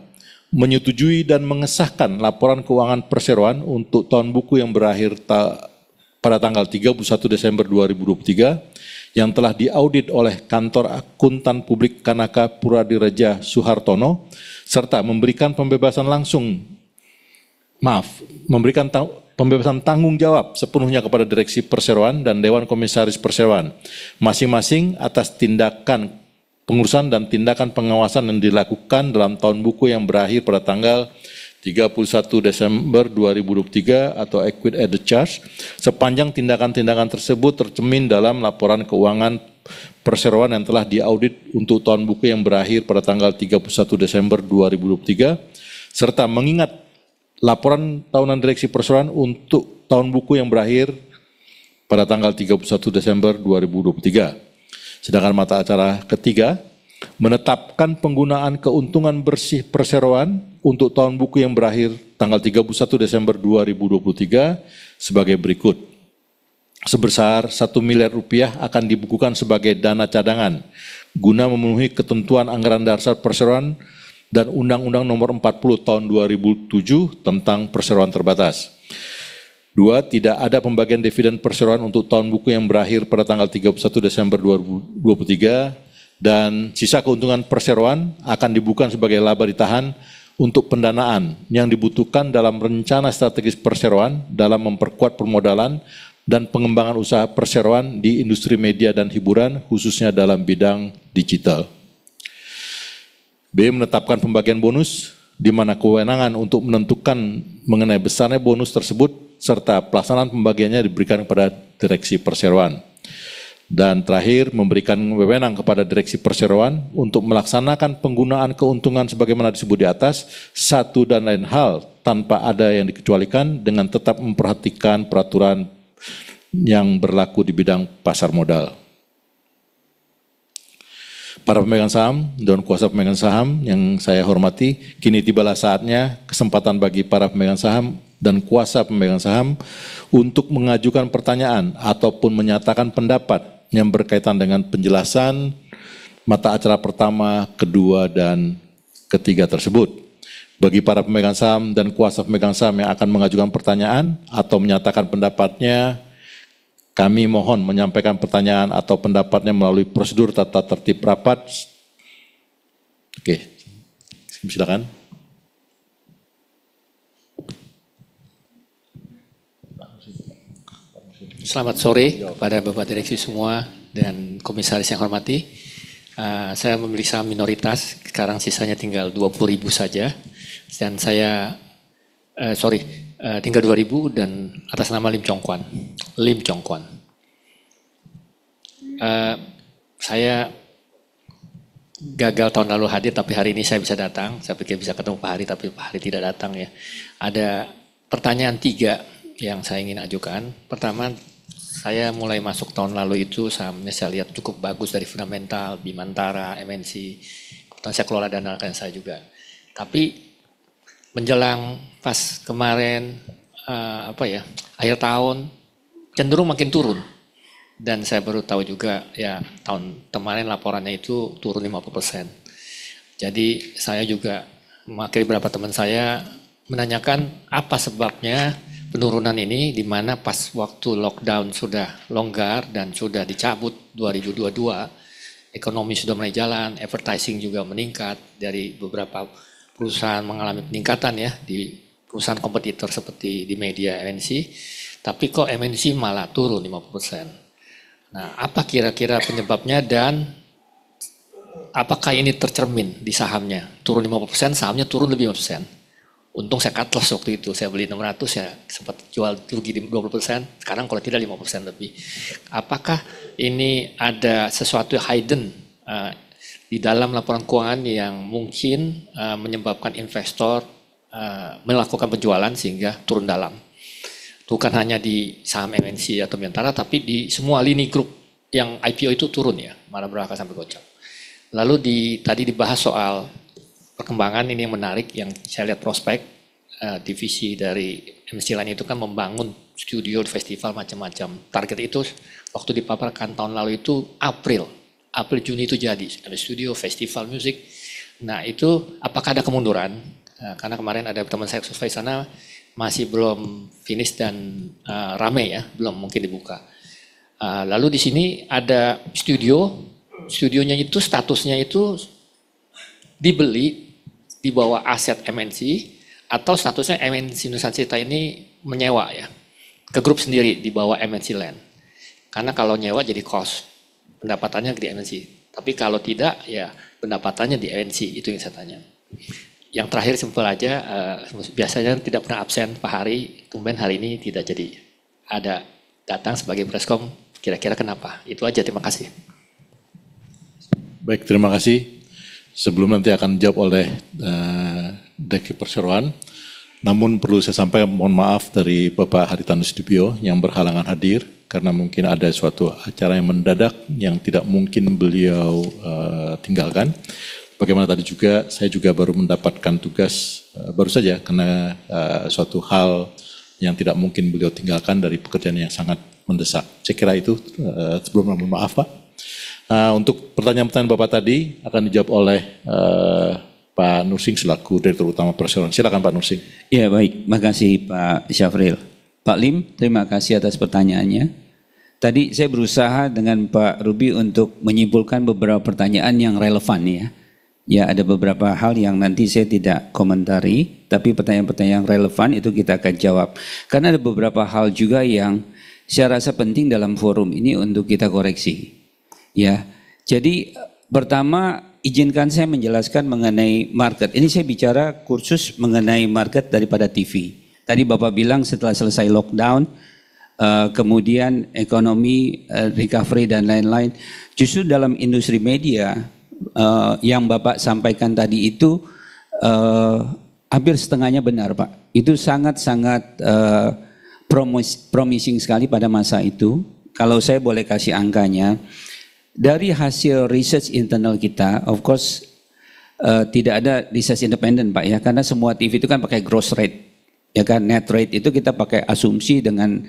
menyetujui dan mengesahkan laporan keuangan perseroan untuk tahun buku yang berakhir pada tanggal 31 Desember 2023 yang telah diaudit oleh Kantor Akuntan Publik Kanaka Puradireja Suhartono, serta memberikan pembebasan tanggung jawab sepenuhnya kepada Direksi Perseroan dan Dewan Komisaris Perseroan, masing-masing atas tindakan pengurusan dan tindakan pengawasan yang dilakukan dalam tahun buku yang berakhir pada tanggal 31 Desember 2023 atau equity added charge sepanjang tindakan-tindakan tersebut tercermin dalam laporan keuangan perseroan yang telah diaudit untuk tahun buku yang berakhir pada tanggal 31 Desember 2023 serta mengingat laporan tahunan direksi perseroan untuk tahun buku yang berakhir pada tanggal 31 Desember 2023. Sedangkan mata acara ketiga, menetapkan penggunaan keuntungan bersih perseroan untuk tahun buku yang berakhir tanggal 31 Desember 2023 sebagai berikut. Sebesar 1 miliar rupiah akan dibukukan sebagai dana cadangan guna memenuhi ketentuan anggaran dasar perseroan dan Undang-Undang Nomor 40 Tahun 2007 tentang perseroan terbatas. 2. Tidak ada pembagian dividen perseroan untuk tahun buku yang berakhir pada tanggal 31 Desember 2023 dan sisa keuntungan perseroan akan dibuka sebagai laba ditahan untuk pendanaan yang dibutuhkan dalam rencana strategis perseroan dalam memperkuat permodalan dan pengembangan usaha perseroan di industri media dan hiburan khususnya dalam bidang digital. B. Menetapkan pembagian bonus di mana kewenangan untuk menentukan mengenai besarnya bonus tersebut serta pelaksanaan pembagiannya diberikan kepada direksi perseroan. Dan terakhir, memberikan wewenang kepada direksi perseroan untuk melaksanakan penggunaan keuntungan sebagaimana disebut di atas, satu dan lain hal tanpa ada yang dikecualikan dengan tetap memperhatikan peraturan yang berlaku di bidang pasar modal. Para pemegang saham dan kuasa pemegang saham yang saya hormati, kini tibalah saatnya kesempatan bagi para pemegang saham dan kuasa pemegang saham untuk mengajukan pertanyaan ataupun menyatakan pendapat yang berkaitan dengan penjelasan mata acara pertama, kedua, dan ketiga tersebut. Bagi para pemegang saham dan kuasa pemegang saham yang akan mengajukan pertanyaan atau menyatakan pendapatnya, kami mohon menyampaikan pertanyaan atau pendapatnya melalui prosedur tata tertib rapat. Oke, silakan. Selamat sore kepada Bapak Direksi semua dan Komisaris yang hormati. Saya memilih saham minoritas, sekarang sisanya tinggal 20.000 saja. Dan saya, tinggal 2.000 dan atas nama Lim Chong Kwan. Lim Chong Kwan. Saya gagal tahun lalu hadir, tapi hari ini saya bisa datang. Saya pikir bisa ketemu Pak Hari, tapi Pak Hari tidak datang ya. Ada pertanyaan 3 yang saya ingin ajukan. Pertama, saya mulai masuk tahun lalu itu sahamnya saya lihat cukup bagus dari fundamental, Bimantara, MNC. Kebetulan saya kelola dana kan saya juga. Tapi menjelang pas kemarin akhir tahun cenderung makin turun. Dan saya baru tahu juga ya tahun kemarin laporannya itu turun 50%. Jadi saya juga mewakili beberapa teman saya menanyakan apa sebabnya penurunan ini di mana pas waktu lockdown sudah longgar dan sudah dicabut 2022, ekonomi sudah mulai jalan, advertising juga meningkat dari beberapa perusahaan mengalami peningkatan ya di perusahaan kompetitor seperti di media MNC, tapi kok MNC malah turun 50%. Nah, apa kira-kira penyebabnya dan apakah ini tercermin di sahamnya? Turun 50%, sahamnya turun lebih 50%. Untung saya cut loss waktu itu, saya beli 600 ya sempat jual rugi 20%, sekarang kalau tidak 5% lebih. Apakah ini ada sesuatu hidden di dalam laporan keuangan yang mungkin menyebabkan investor melakukan penjualan sehingga turun dalam? Bukan hanya di saham MNC atau Bimantara, tapi di semua lini grup yang IPO itu turun ya, malah berangkat sampai gocap. Lalu tadi dibahas soal perkembangan ini yang menarik, yang saya lihat prospek divisi dari MNC lain itu kan membangun studio, festival macam-macam. Target itu waktu dipaparkan tahun lalu itu April Juni itu jadi ada studio, festival musik. Nah itu apakah ada kemunduran? Karena kemarin ada teman saya survei sana masih belum finish dan rame ya, belum mungkin dibuka. Lalu di sini ada studionya itu statusnya itu dibeli di bawah aset MNC atau statusnya MNC Nusantara ini menyewa ya ke grup sendiri di bawah MNC Land. Karena kalau nyewa jadi cost, pendapatannya di MNC. Tapi kalau tidak ya pendapatannya di MNC, itu yang saya tanya. yang terakhir simpel aja, biasanya tidak pernah absen Pak Hari, kemudian hari ini tidak jadi ada datang sebagai preskom, kira-kira kenapa? Itu aja, terima kasih. Baik, terima kasih. Sebelum nanti akan dijawab oleh Direksi Perseroan, namun perlu saya sampaikan mohon maaf dari Bapak Haritanu Sudibyo yang berhalangan hadir, karena mungkin ada suatu acara yang mendadak yang tidak mungkin beliau tinggalkan. Bagaimana tadi juga, saya juga baru mendapatkan tugas baru saja karena suatu hal yang tidak mungkin beliau tinggalkan dari pekerjaan yang sangat mendesak. Saya kira itu sebelumnya mohon maaf Pak. Untuk pertanyaan-pertanyaan Bapak tadi akan dijawab oleh Pak Nursing selaku Direktur Utama Perseroan. Silakan Pak Nursing. Ya baik, makasih Pak Syafril. Pak Lim, terima kasih atas pertanyaannya. Tadi saya berusaha dengan Pak Ruby untuk menyimpulkan beberapa pertanyaan yang relevan ya. Ya ada beberapa hal yang nanti saya tidak komentari, tapi pertanyaan-pertanyaan yang relevan itu kita akan jawab. Karena ada beberapa hal juga yang saya rasa penting dalam forum ini untuk kita koreksi. Ya, jadi pertama izinkan saya menjelaskan mengenai market. Ini saya bicara kursus mengenai market daripada TV. Tadi Bapak bilang setelah selesai lockdown, kemudian ekonomi recovery dan lain-lain. Justru dalam industri media, yang Bapak sampaikan tadi itu hampir setengahnya benar Pak. Itu sangat-sangat promising sekali pada masa itu. Kalau saya boleh kasih angkanya, dari hasil research internal kita, of course tidak ada research independen Pak ya, karena semua TV itu kan pakai gross rate. Ya kan, net rate itu kita pakai asumsi dengan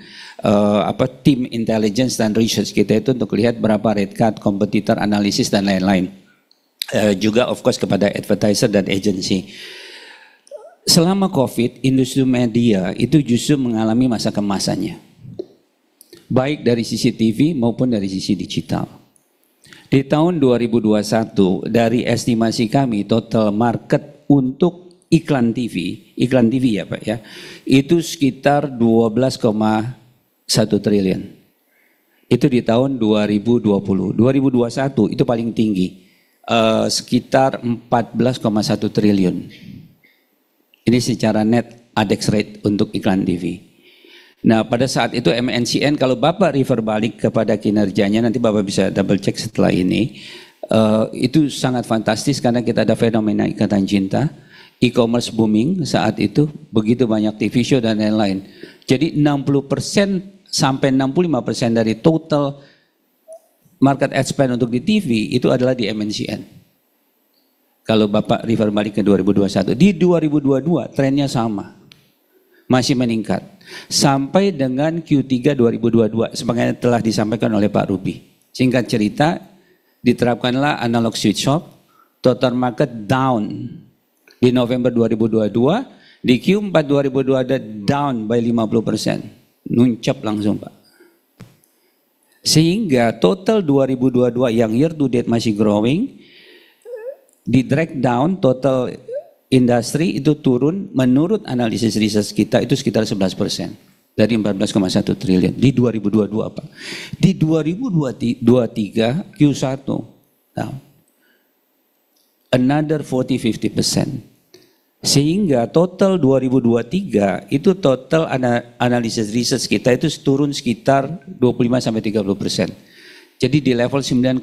tim intelligence dan research kita itu untuk lihat berapa rate cut, kompetitor, analisis dan lain-lain. Juga of course kepada advertiser dan agency. Selama COVID, industri media itu justru mengalami masa kemasannya. Baik dari sisi TV maupun dari sisi digital. Di tahun 2021, dari estimasi kami total market untuk iklan TV ya Pak ya, itu sekitar 12,1 triliun. Itu di tahun 2020. 2021 itu paling tinggi. Sekitar 14,1 triliun. Ini secara net ADEX rate untuk iklan TV. Nah pada saat itu MNCN, kalau Bapak refer balik kepada kinerjanya, nanti Bapak bisa double check setelah ini, itu sangat fantastis karena kita ada fenomena ikatan cinta, e-commerce booming saat itu, begitu banyak TV show dan lain-lain. Jadi 60% sampai 65% dari total market ad spend untuk di TV itu adalah di MNCN. Kalau Bapak refer balik ke 2021, di 2022 trennya sama, masih meningkat sampai dengan Q3 2022 sebagaimana telah disampaikan oleh Pak Ruby. Singkat cerita, diterapkanlah analog switch off, total market down di November 2022, di Q4 2022 down by 50%, nuncap langsung Pak. Sehingga total 2022 yang year to date masih growing, di drag down total industri itu turun menurut analisis research kita itu sekitar 11% dari 14,1 triliun di 2022 Pak. Di 2023 Q1 down another 40-50%. Sehingga total 2023 itu total analisis research kita itu turun sekitar 25-30%. Jadi di level 9,6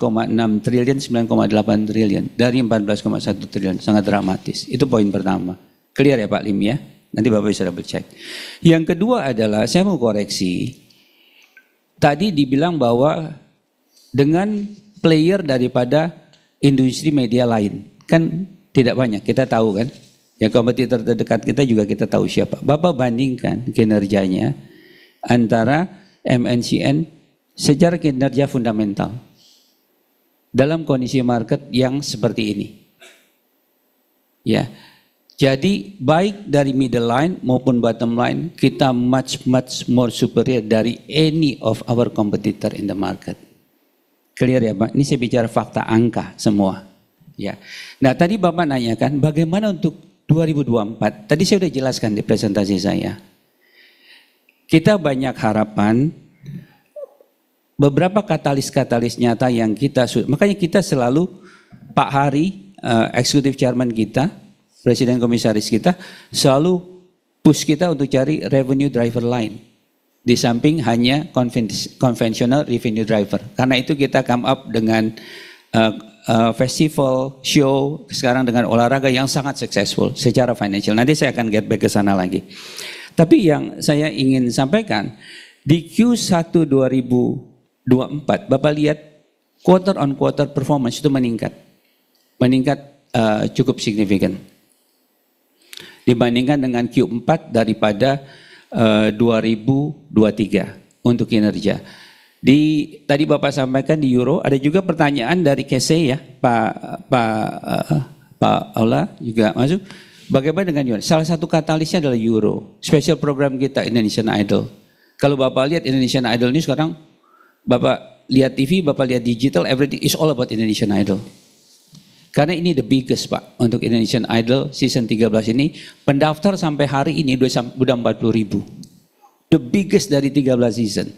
triliun, 9,8 triliun dari 14,1 triliun, sangat dramatis. Itu poin pertama. Clear ya Pak Lim ya? Nanti Bapak bisa double check. Yang kedua adalah saya mau koreksi. Tadi dibilang bahwa dengan player daripada industri media lain, kan tidak banyak, kita tahu kan? Ya kompetitor terdekat kita juga kita tahu siapa. Bapak bandingkan kinerjanya antara MNCN secara kinerja fundamental dalam kondisi market yang seperti ini. Ya. Jadi baik dari middle line maupun bottom line kita much more superior dari any of our competitor in the market. Clear ya Pak? Ini saya bicara fakta angka semua. Ya. Nah, tadi Bapak nanyakan bagaimana untuk 2024, tadi saya sudah jelaskan di presentasi saya. Kita banyak harapan, beberapa katalis-katalis nyata yang kita, makanya kita selalu, Pak Hari, Executive Chairman kita, Presiden komisaris kita selalu push kita untuk cari revenue driver lain. Di samping hanya conventional revenue driver. Karena itu kita come up dengan festival, show, sekarang dengan olahraga yang sangat successful secara financial. Nanti saya akan get back ke sana lagi. Tapi yang saya ingin sampaikan, di Q1 2024, Bapak lihat quarter on quarter performance itu meningkat. Meningkat cukup signifikan. Dibandingkan dengan Q4 daripada 2023 untuk kinerja. Tadi Bapak sampaikan di Euro, ada juga pertanyaan dari KC ya, Pak Aula juga masuk. Bagaimana dengan Euro? Salah satu katalisnya adalah Euro. Special program kita Indonesian Idol. Kalau Bapak lihat Indonesian Idol ini sekarang, Bapak lihat TV, Bapak lihat digital, everything is all about Indonesian Idol. Karena ini the biggest Pak, untuk Indonesian Idol season 13 ini, pendaftar sampai hari ini udah 40.000. The biggest dari 13 season.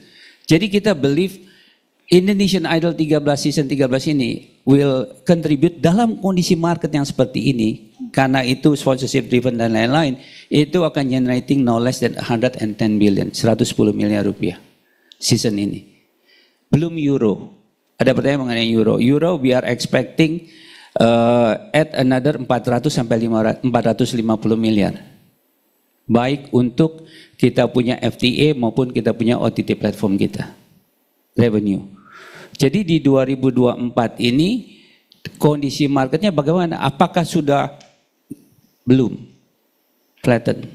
Jadi kita believe Indonesian Idol 13 season 13 ini will contribute dalam kondisi market yang seperti ini. Karena itu sponsorship driven dan lain-lain, itu akan generating no less than 110 billion, 110 miliar rupiah season ini. Belum Euro. Ada pertanyaan mengenai Euro. Euro we are expecting at another 400 sampai 450 miliar. Baik untuk kita punya FTA maupun kita punya OTT platform kita. Revenue. Jadi di 2024 ini kondisi marketnya bagaimana? Apakah sudah belum flatten?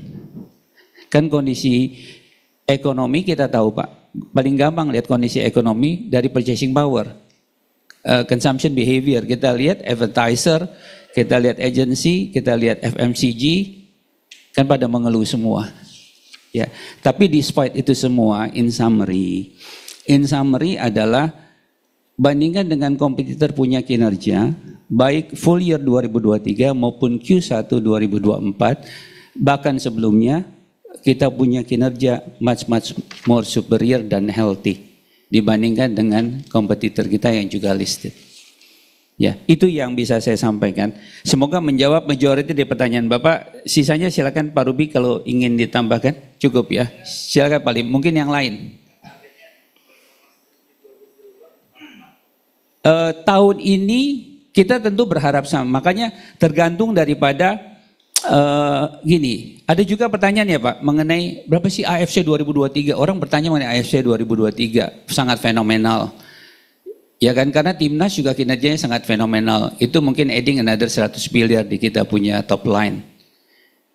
Kan kondisi ekonomi kita tahu Pak. Paling gampang lihat kondisi ekonomi dari purchasing power. Consumption behavior, kita lihat advertiser, kita lihat agency, kita lihat FMCG, kan pada mengeluh semua. Ya, tapi despite itu semua, in summary adalah bandingkan dengan kompetitor punya kinerja, baik full year 2023 maupun Q1 2024, bahkan sebelumnya kita punya kinerja much more superior dan healthy dibandingkan dengan kompetitor kita yang juga listed. Ya, itu yang bisa saya sampaikan. Semoga menjawab majority dari pertanyaan Bapak. Sisanya silakan Pak Ruby kalau ingin ditambahkan. Cukup ya. Silakan Pak Lim. Mungkin yang lain. Tahun ini kita tentu berharap sama. Makanya tergantung daripada gini, ada juga pertanyaan ya Pak mengenai berapa sih AFC 2023. Orang bertanya mengenai AFC 2023, sangat fenomenal. Ya kan, karena Timnas juga kinerjanya sangat fenomenal. Itu mungkin adding another 100 miliar di kita punya top line.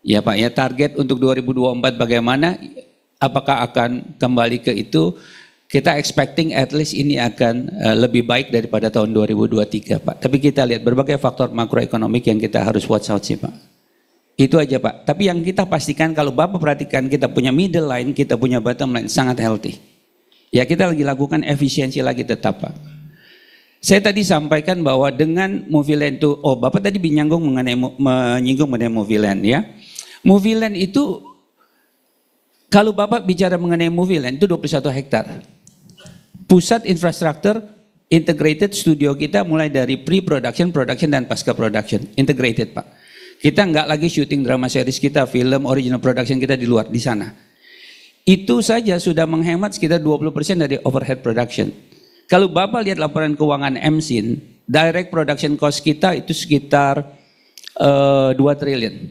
Ya Pak, ya target untuk 2024 bagaimana? Apakah akan kembali ke itu? Kita expecting at least ini akan lebih baik daripada tahun 2023 Pak. Tapi kita lihat berbagai faktor makroekonomik yang kita harus watch out sih Pak. Itu aja Pak. Tapi yang kita pastikan kalau Bapak perhatikan kita punya middle line, kita punya bottom line sangat healthy. Ya kita lagi lakukan efisiensi lagi tetap Pak. Saya tadi sampaikan bahwa dengan Moviland itu, Bapak tadi menyinggung mengenai Moviland ya. Moviland itu, kalau Bapak bicara mengenai Moviland itu 21 hektar. Pusat infrastruktur integrated studio kita mulai dari pre-production, production, dan pasca production. Integrated Pak. Kita nggak lagi syuting drama series kita, film, original production kita di luar, di sana. Itu saja sudah menghemat sekitar 20% dari overhead production. Kalau Bapak lihat laporan keuangan MSIN, direct production cost kita itu sekitar 2 triliun.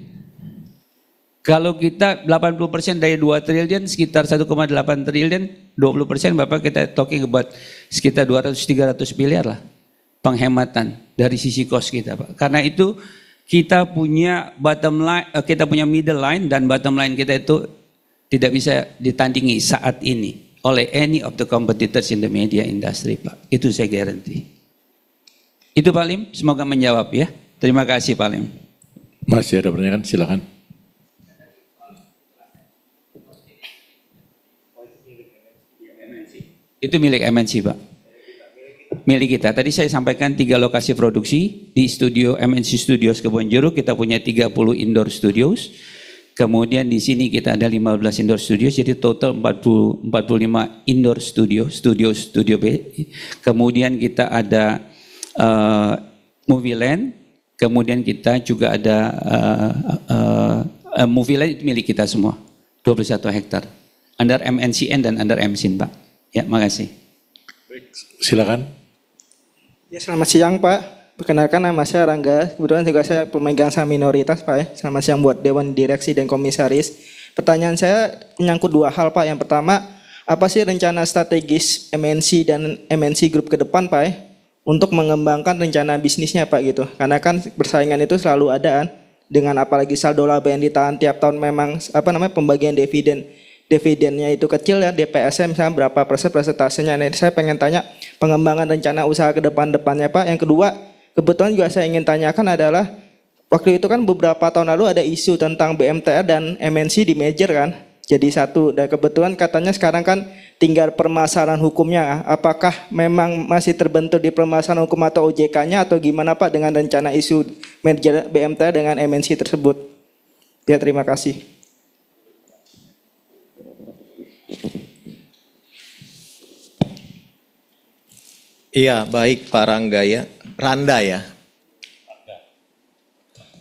Kalau kita 80% dari 2 triliun, sekitar 1,8 triliun, 20% Bapak kita talking about sekitar 200-300 miliar lah. Penghematan dari sisi cost kita Pak. Karena itu kita punya bottom line, kita punya middle line dan bottom line kita itu tidak bisa ditandingi saat ini oleh any of the competitors in the media industry Pak. Itu saya guarantee. Itu Pak Lim, semoga menjawab ya. Terima kasih Pak Lim. Masih ada pertanyaan, silakan. Itu milik MNC Pak. Milik kita. Tadi saya sampaikan 3 lokasi produksi di studio MNC Studios Kebonjeruk. Kita punya 30 indoor studios. Kemudian di sini kita ada 15 indoor studios. Jadi total 45 indoor studio B. Kemudian kita ada Moviland, Kemudian kita juga ada Movie Light milik kita semua, 21 hektar. Under MNCN dan under MSIN, Pak. Ya, makasih. Silakan. Ya, selamat siang, Pak. Perkenalkan, nama saya Rangga. Kebetulan juga saya pemegang saham minoritas, Pak. Ya. Selamat siang buat Dewan Direksi dan Komisaris. Pertanyaan saya menyangkut dua hal, Pak. Yang pertama, apa sih rencana strategis MNC dan MNC Group ke depan, Pak? Ya? Untuk mengembangkan rencana bisnisnya, Pak, gitu. Karena kan persaingan itu selalu ada kan, dengan apalagi saldo laba yang ditahan tiap tahun memang pembagian dividennya itu kecil ya, DPS-nya misalnya berapa persen persentasenya. Nah, saya pengen tanya pengembangan rencana usaha ke depannya, Pak. Yang kedua, kebetulan juga saya ingin tanyakan adalah waktu itu kan beberapa tahun lalu ada isu tentang BMTR dan MNC di merger kan, jadi satu. Dan kebetulan katanya sekarang kan tinggal permasalahan hukumnya. Apakah memang masih terbentur di permasalahan hukum atau OJK-nya atau gimana, Pak, dengan rencana isu merger BMTR dengan MNC tersebut? Ya, terima kasih. Iya, baik Pak Rangga ya. Randa ya.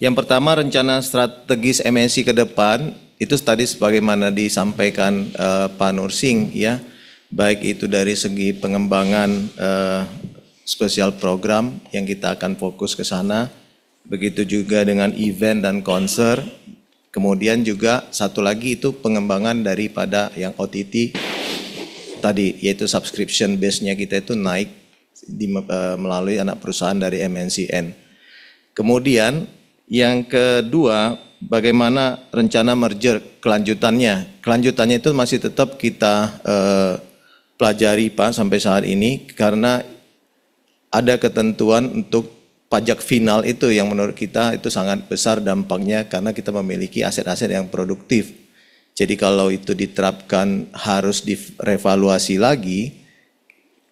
Yang pertama, rencana strategis MNC ke depan itu tadi sebagaimana disampaikan Pak Nursing ya, baik itu dari segi pengembangan spesial program yang kita akan fokus ke sana, begitu juga dengan event dan konser, kemudian juga satu lagi itu pengembangan daripada yang OTT tadi, yaitu subscription base-nya kita itu naik melalui anak perusahaan dari MNCN. Kemudian yang kedua, bagaimana rencana merger kelanjutannya? Kelanjutannya itu masih tetap kita pelajari, Pak, sampai saat ini, karena ada ketentuan untuk pajak final itu yang menurut kita itu sangat besar dampaknya karena kita memiliki aset-aset yang produktif. Jadi kalau itu diterapkan harus direvaluasi lagi,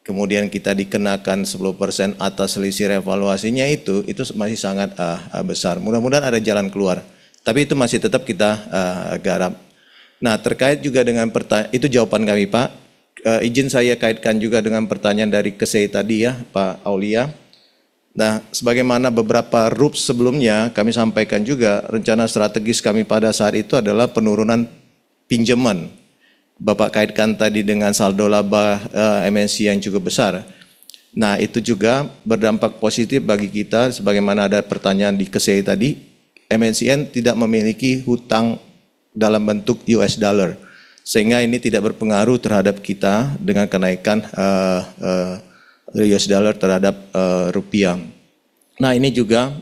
kemudian kita dikenakan 10% atas selisih revaluasinya itu masih sangat besar. Mudah-mudahan ada jalan keluar. Tapi itu masih tetap kita garap. Nah, terkait juga dengan pertanyaan, itu jawaban kami, Pak. Izin saya kaitkan juga dengan pertanyaan dari KSEI tadi ya, Pak Aulia. Nah, sebagaimana beberapa RUPS sebelumnya kami sampaikan juga, rencana strategis kami pada saat itu adalah penurunan pinjaman. Bapak kaitkan tadi dengan saldo laba MNC yang cukup besar. Nah, itu juga berdampak positif bagi kita, sebagaimana ada pertanyaan di KSEI tadi, MNCN tidak memiliki hutang dalam bentuk US dollar, sehingga ini tidak berpengaruh terhadap kita dengan kenaikan US dollar terhadap rupiah. Nah, ini juga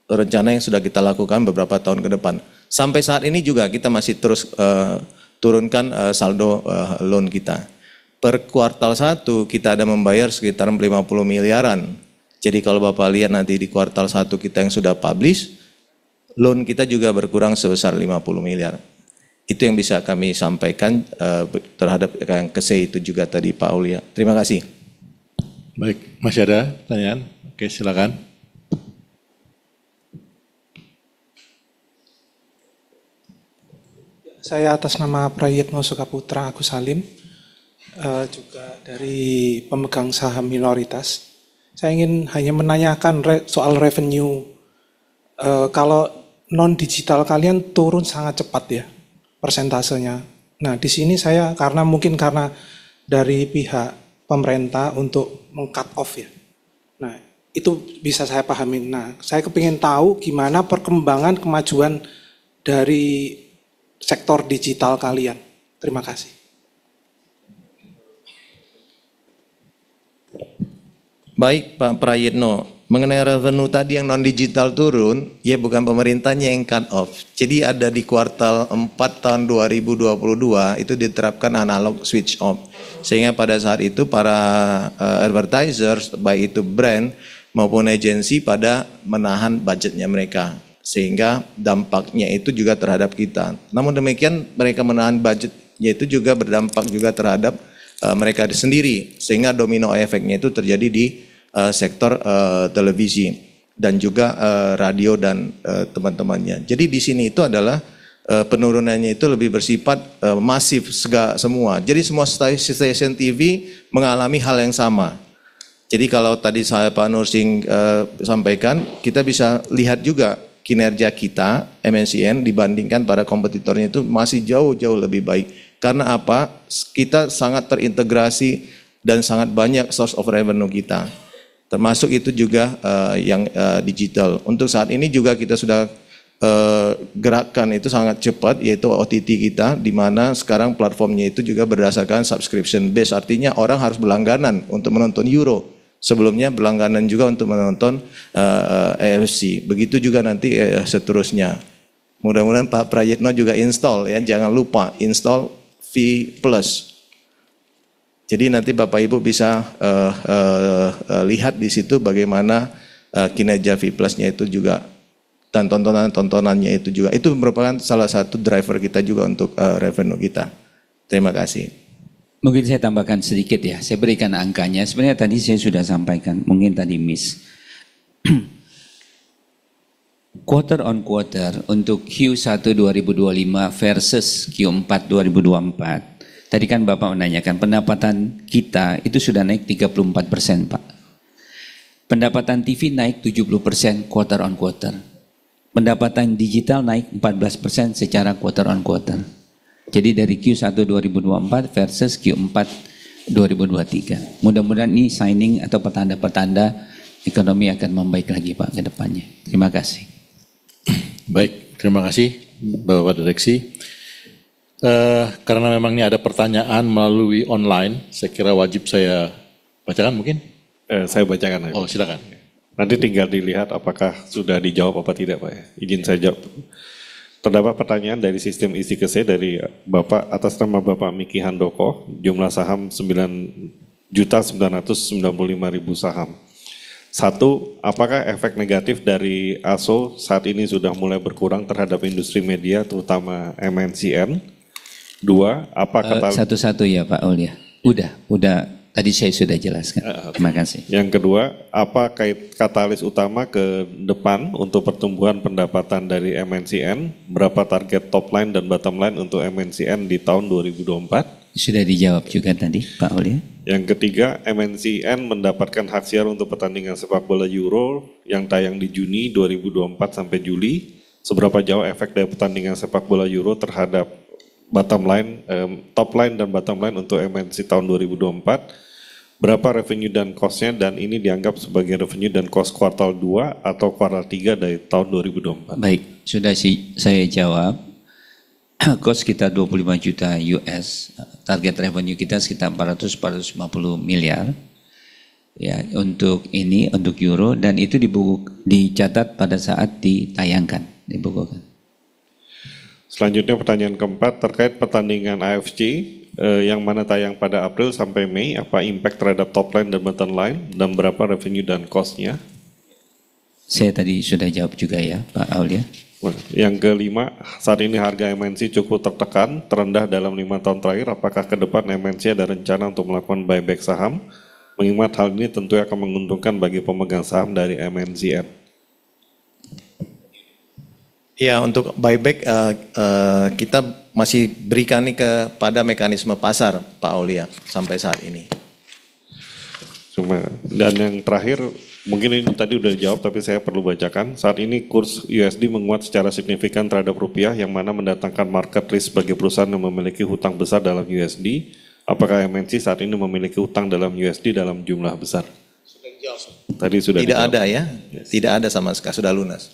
rencana yang sudah kita lakukan beberapa tahun ke depan. Sampai saat ini juga kita masih terus turunkan saldo loan kita. Per kuartal 1 kita ada membayar sekitar 50 miliaran. Jadi kalau Bapak lihat nanti di kuartal 1 kita yang sudah publish, loan kita juga berkurang sebesar 50 miliar. Itu yang bisa kami sampaikan terhadap yang KSEI itu juga tadi Pak Aulia. Terima kasih. Baik, masih ada pertanyaan? Oke, silakan. Saya atas nama Prayitno Sukaputra Agus Salim, juga dari pemegang saham minoritas. Saya ingin hanya menanyakan soal revenue. Kalau non-digital kalian turun sangat cepat ya, persentasenya. Nah, di sini saya karena dari pihak pemerintah untuk meng-cut off ya. Nah, itu bisa saya pahami. Nah, saya kepingin tahu gimana perkembangan kemajuan dari sektor digital kalian. Terima kasih. Baik Pak Prayitno, mengenai revenue tadi yang non-digital turun, ya bukan pemerintahnya yang cut off. Jadi ada di kuartal 4 tahun 2022 itu diterapkan analog switch off. Sehingga pada saat itu para advertisers, baik itu brand maupun agensi pada menahan budgetnya mereka. Sehingga dampaknya itu juga terhadap kita. Namun demikian mereka menahan budgetnya itu juga berdampak juga terhadap mereka sendiri. Sehingga domino efeknya itu terjadi di sektor televisi dan juga radio dan teman-temannya. Jadi di sini itu adalah penurunannya itu lebih bersifat masif semua. Jadi semua stasiun TV mengalami hal yang sama. Jadi kalau tadi saya Pak Nursing sampaikan, kita bisa lihat juga kinerja kita MNCN dibandingkan pada kompetitornya itu masih jauh-jauh lebih baik. Karena apa? Kita sangat terintegrasi dan sangat banyak source of revenue kita. Termasuk itu juga yang digital. Untuk saat ini juga kita sudah gerakan itu sangat cepat, yaitu OTT kita, di mana sekarang platformnya itu juga berdasarkan subscription base. Artinya orang harus berlangganan untuk menonton Euro. Sebelumnya berlangganan juga untuk menonton AFC. Begitu juga nanti seterusnya. Mudah-mudahan Pak Prayitno juga install ya, jangan lupa install V Plus. Jadi nanti Bapak Ibu bisa lihat di situ bagaimana kinerja V Plus-nya itu juga, dan tontonannya itu juga. Itu merupakan salah satu driver kita juga untuk revenue kita. Terima kasih. Mungkin saya tambahkan sedikit ya, saya berikan angkanya. Sebenarnya tadi saya sudah sampaikan, mungkin tadi miss. Quarter on quarter untuk Q1 2025 versus Q4 2024. Tadi kan Bapak menanyakan pendapatan kita itu sudah naik 34%, Pak. Pendapatan TV naik 70% quarter on quarter. Pendapatan digital naik 14% secara quarter on quarter. Jadi dari Q1 2024 versus Q4 2023. Mudah-mudahan ini signing atau pertanda-pertanda ekonomi akan membaik lagi Pak ke depannya. Terima kasih. Baik, terima kasih Bapak Direksi. Karena memang ini ada pertanyaan melalui online, saya kira wajib saya bacakan mungkin? Saya bacakan. Oh silakan. Nanti tinggal dilihat apakah sudah dijawab apa tidak Pak ya. Izin saya jawab. Terdapat pertanyaan dari sistem isi kese dari Bapak atas nama Bapak Miki Handoko, jumlah saham 9.995.000 saham. 1. Apakah efek negatif dari ASO saat ini sudah mulai berkurang terhadap industri media terutama MNCN? 2. Apa kata satu-satu ya Pak Aulia. Udah. Tadi saya sudah jelaskan. Terima kasih. Yang kedua, apa katalis utama ke depan untuk pertumbuhan pendapatan dari MNCN? Berapa target top line dan bottom line untuk MNCN di tahun 2024? Sudah dijawab juga tadi Pak Aulia. Yang ketiga, MNCN mendapatkan hak siar untuk pertandingan sepak bola Euro yang tayang di Juni 2024 sampai Juli. Seberapa jauh efek dari pertandingan sepak bola Euro terhadap bottom line, top line dan bottom line untuk MNC tahun 2024? Berapa revenue dan cost-nya, dan ini dianggap sebagai revenue dan cost kuartal 2 atau kuartal 3 dari tahun 2024? Baik, sudah saya jawab. Cost kita 25 juta US, target revenue kita sekitar 400-450 miliar. Ya, untuk ini, untuk euro, dan itu dicatat pada saat ditayangkan, dibukukan. Selanjutnya pertanyaan keempat terkait pertandingan AFC yang mana tayang pada April sampai Mei, apa impact terhadap top line dan bottom line dan berapa revenue dan cost-nya? Saya tadi sudah jawab juga ya Pak Aulia. Yang kelima, saat ini harga MNC cukup tertekan, terendah dalam 5 tahun terakhir. Apakah ke depan MNC ada rencana untuk melakukan buyback saham? Mengingat hal ini tentu akan menguntungkan bagi pemegang saham dari MNCN. Ya, untuk buyback kita masih berikan nih kepada mekanisme pasar Pak Aulia sampai saat ini. Dan yang terakhir, mungkin ini tadi udah dijawab tapi saya perlu bacakan. Saat ini kurs USD menguat secara signifikan terhadap rupiah yang mana mendatangkan market risk bagi perusahaan yang memiliki hutang besar dalam USD. Apakah MNC saat ini memiliki hutang dalam USD dalam jumlah besar? Sudah dijawab. Tadi sudah Tidak dijawab. ada ya, tidak ada sama sekali, sudah lunas.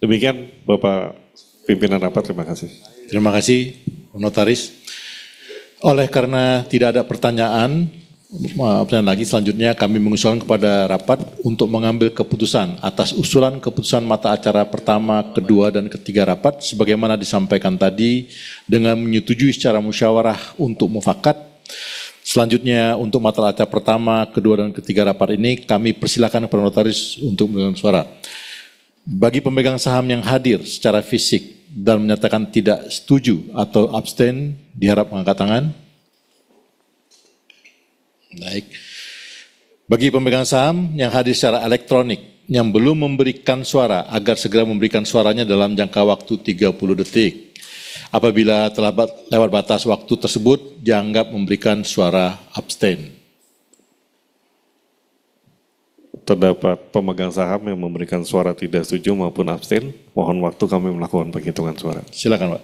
Demikian Bapak Pimpinan Rapat, terima kasih. Terima kasih Notaris. Oleh karena tidak ada pertanyaan lagi, selanjutnya kami mengusulkan kepada rapat untuk mengambil keputusan atas usulan keputusan mata acara pertama, kedua, dan ketiga rapat sebagaimana disampaikan tadi dengan menyetujui secara musyawarah untuk mufakat. Selanjutnya untuk mata acara pertama, kedua, dan ketiga rapat ini kami persilakan kepada notaris untuk memberikan suara. Bagi pemegang saham yang hadir secara fisik dan menyatakan tidak setuju atau abstain, diharap mengangkat tangan. Baik. Bagi pemegang saham yang hadir secara elektronik yang belum memberikan suara agar segera memberikan suaranya dalam jangka waktu 30 detik. Apabila telah lewat batas waktu tersebut, dianggap memberikan suara abstain. terdapat pemegang saham yang memberikan suara tidak setuju maupun abstain. Mohon waktu kami melakukan penghitungan suara. Silakan, Pak.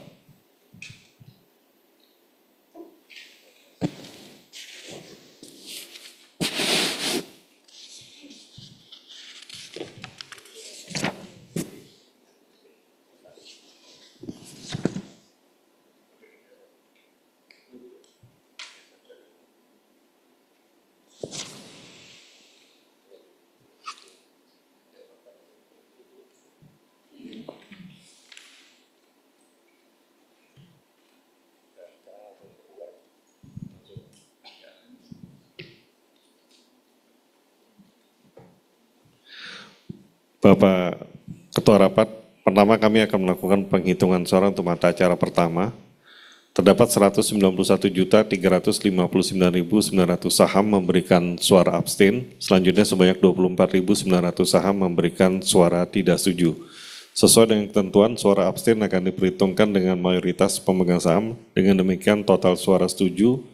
Bapak Ketua Rapat, pertama kami akan melakukan penghitungan suara untuk mata acara pertama. Terdapat 191.359.900 saham memberikan suara abstain, selanjutnya sebanyak 24.900 saham memberikan suara tidak setuju. Sesuai dengan ketentuan, suara abstain akan diperhitungkan dengan mayoritas pemegang saham. Dengan demikian total suara setuju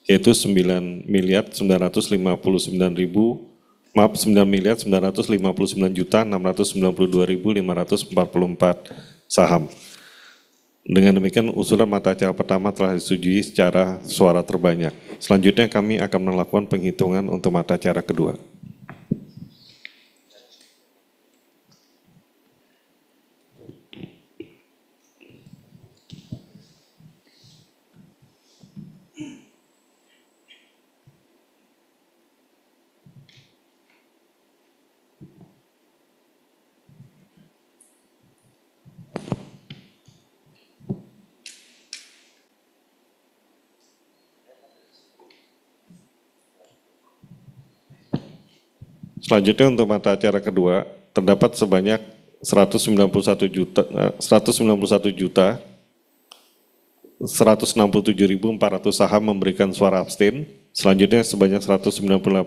yaitu 9.959.692.544 saham. Dengan demikian usulan mata acara pertama telah disetujui secara suara terbanyak. Selanjutnya kami akan melakukan penghitungan untuk mata acara kedua. Selanjutnya untuk mata acara kedua, terdapat sebanyak 191.167.400 saham memberikan suara abstain. Selanjutnya sebanyak 198.100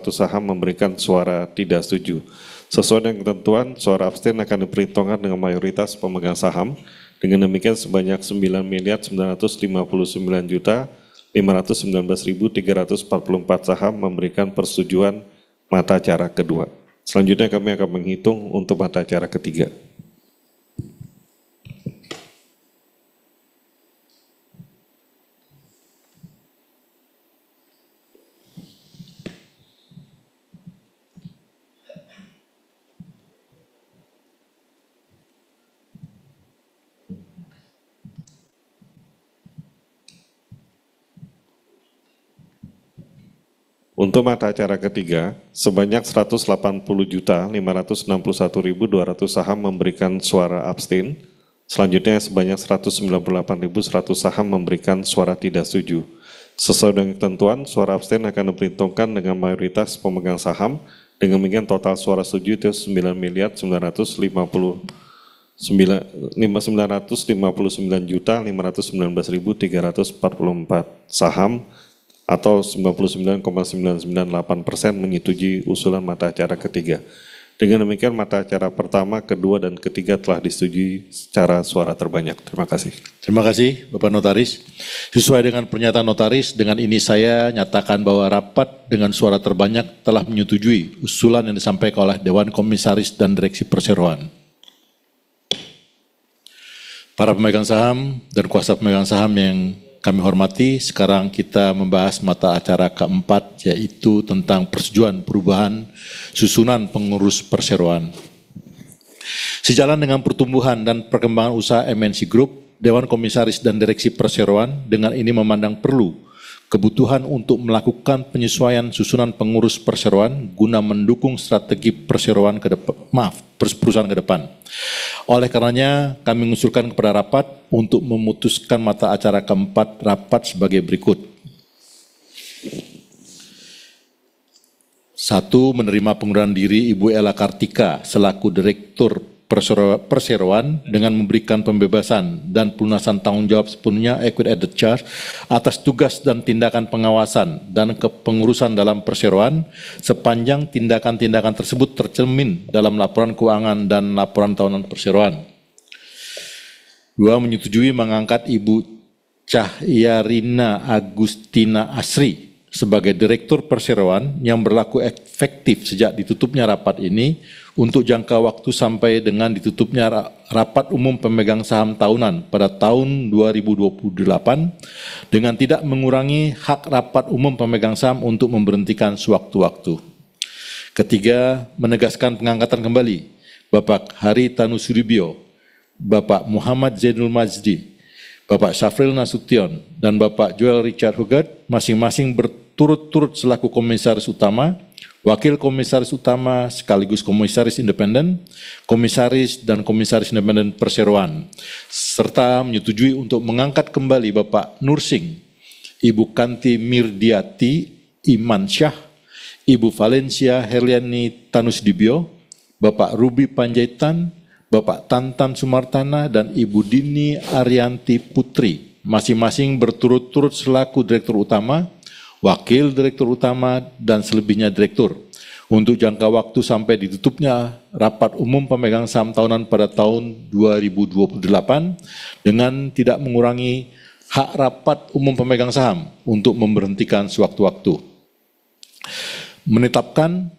saham memberikan suara tidak setuju. Sesuai dengan ketentuan, suara abstain akan diperhitungkan dengan mayoritas pemegang saham. Dengan demikian sebanyak 9.959.519.344 saham memberikan persetujuan mata acara kedua. Selanjutnya kami akan menghitung untuk mata acara ketiga. Untuk mata acara ketiga, sebanyak 180.561.200 saham memberikan suara abstain. Selanjutnya sebanyak 198.100 saham memberikan suara tidak setuju. Sesuai dengan ketentuan, suara abstain akan diperhitungkan dengan mayoritas pemegang saham. Dengan demikian total suara setuju itu 9.959.519.344 saham, atau 99,998% menyetujui usulan mata acara ketiga. Dengan demikian mata acara pertama, kedua, dan ketiga telah disetujui secara suara terbanyak. Terima kasih. Terima kasih Bapak Notaris. Sesuai dengan pernyataan Notaris, dengan ini saya nyatakan bahwa rapat dengan suara terbanyak telah menyetujui usulan yang disampaikan oleh Dewan Komisaris dan Direksi Perseroan. Para pemegang saham dan kuasa pemegang saham yang kami hormati, sekarang kita membahas mata acara keempat, yaitu tentang persetujuan perubahan susunan pengurus perseroan. Sejalan dengan pertumbuhan dan perkembangan usaha MNC Group, Dewan Komisaris dan Direksi Perseroan dengan ini memandang perlu kebutuhan untuk melakukan penyesuaian susunan pengurus perseroan guna mendukung strategi perseroan perusahaan ke depan. Oleh karenanya, kami mengusulkan kepada rapat untuk memutuskan mata acara keempat rapat sebagai berikut. 1. Menerima pengunduran diri Ibu Ella Kartika selaku Direktur Perseroan dengan memberikan pembebasan dan pelunasan tanggung jawab sepenuhnya equity added charge atas tugas dan tindakan pengawasan dan kepengurusan dalam perseroan sepanjang tindakan-tindakan tersebut tercermin dalam laporan keuangan dan laporan tahunan perseroan. 2. Menyetujui mengangkat Ibu Cahyarina Agustina Asri sebagai Direktur Perseroan yang berlaku efektif sejak ditutupnya rapat ini untuk jangka waktu sampai dengan ditutupnya rapat umum pemegang saham tahunan pada tahun 2028 dengan tidak mengurangi hak rapat umum pemegang saham untuk memberhentikan sewaktu-waktu. Ketiga, menegaskan pengangkatan kembali Bapak Haritanu Sudibyo, Bapak Muhammad Zainul Majdi, Bapak Syafril Nasution, dan Bapak Joel Richard Hugat masing-masing berturut-turut selaku Komisaris Utama, Wakil Komisaris Utama sekaligus Komisaris Independen, Komisaris dan Komisaris Independen Perseroan, serta menyetujui untuk mengangkat kembali Bapak Nursing, Ibu Kanti Mirdiati Imansyah, Ibu Valencia Herliani Tanusdibyo, Bapak Ruby Panjaitan, Bapak Tantan Sumartana, dan Ibu Dini Arianti Putri, masing-masing berturut-turut selaku Direktur Utama, Wakil Direktur Utama, dan selebihnya Direktur, untuk jangka waktu sampai ditutupnya rapat umum pemegang saham tahunan pada tahun 2028 dengan tidak mengurangi hak rapat umum pemegang saham untuk memberhentikan sewaktu-waktu. Menetapkan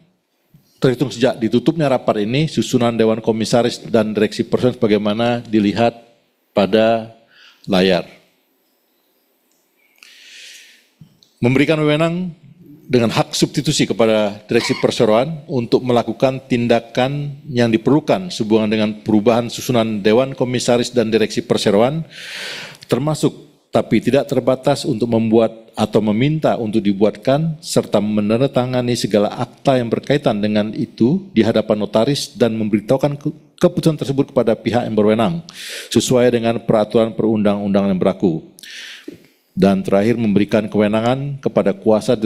terhitung sejak ditutupnya rapat ini, susunan Dewan Komisaris dan Direksi Perseroan sebagaimana dilihat pada layar. Memberikan wewenang dengan hak substitusi kepada Direksi Perseroan untuk melakukan tindakan yang diperlukan sehubungan dengan perubahan susunan Dewan Komisaris dan Direksi Perseroan, termasuk tapi tidak terbatas untuk membuat atau meminta untuk dibuatkan serta menandatangani segala akta yang berkaitan dengan itu di hadapan notaris dan memberitahukan keputusan tersebut kepada pihak yang berwenang sesuai dengan peraturan perundang-undangan yang berlaku. Dan terakhir, memberikan kewenangan kepada kuasa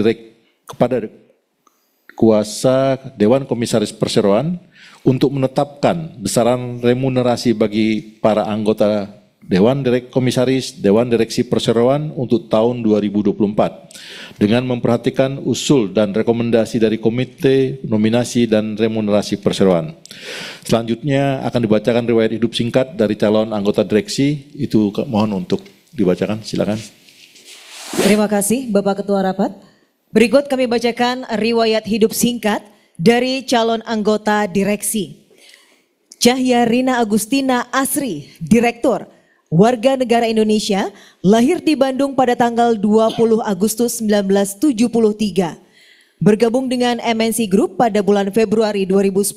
Dewan Komisaris Perseroan untuk menetapkan besaran remunerasi bagi para anggota Dewan Komisaris, Dewan Direksi Perseroan untuk tahun 2024 dengan memperhatikan usul dan rekomendasi dari Komite Nominasi dan Remunerasi Perseroan. Selanjutnya akan dibacakan riwayat hidup singkat dari calon anggota direksi. Itu mohon untuk dibacakan, silakan. Terima kasih Bapak Ketua Rapat. Berikut kami bacakan riwayat hidup singkat dari calon anggota direksi. Cahya Rina Agustina Asri, Direktur, warga negara Indonesia, lahir di Bandung pada tanggal 20 Agustus 1973. Bergabung dengan MNC Group pada bulan Februari 2010.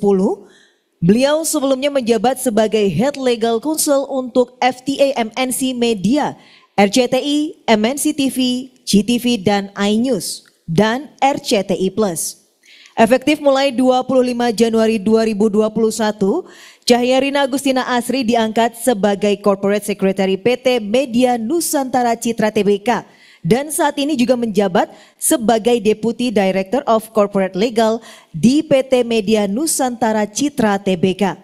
Beliau sebelumnya menjabat sebagai Head Legal Counsel untuk FTA MNC Media, RCTI, MNC TV, GTV, dan iNews, dan RCTI Plus. Efektif mulai 25 Januari 2021, Cahya Rina Agustina Asri diangkat sebagai Corporate Secretary PT Media Nusantara Citra Tbk dan saat ini juga menjabat sebagai Deputy Director of Corporate Legal di PT Media Nusantara Citra Tbk.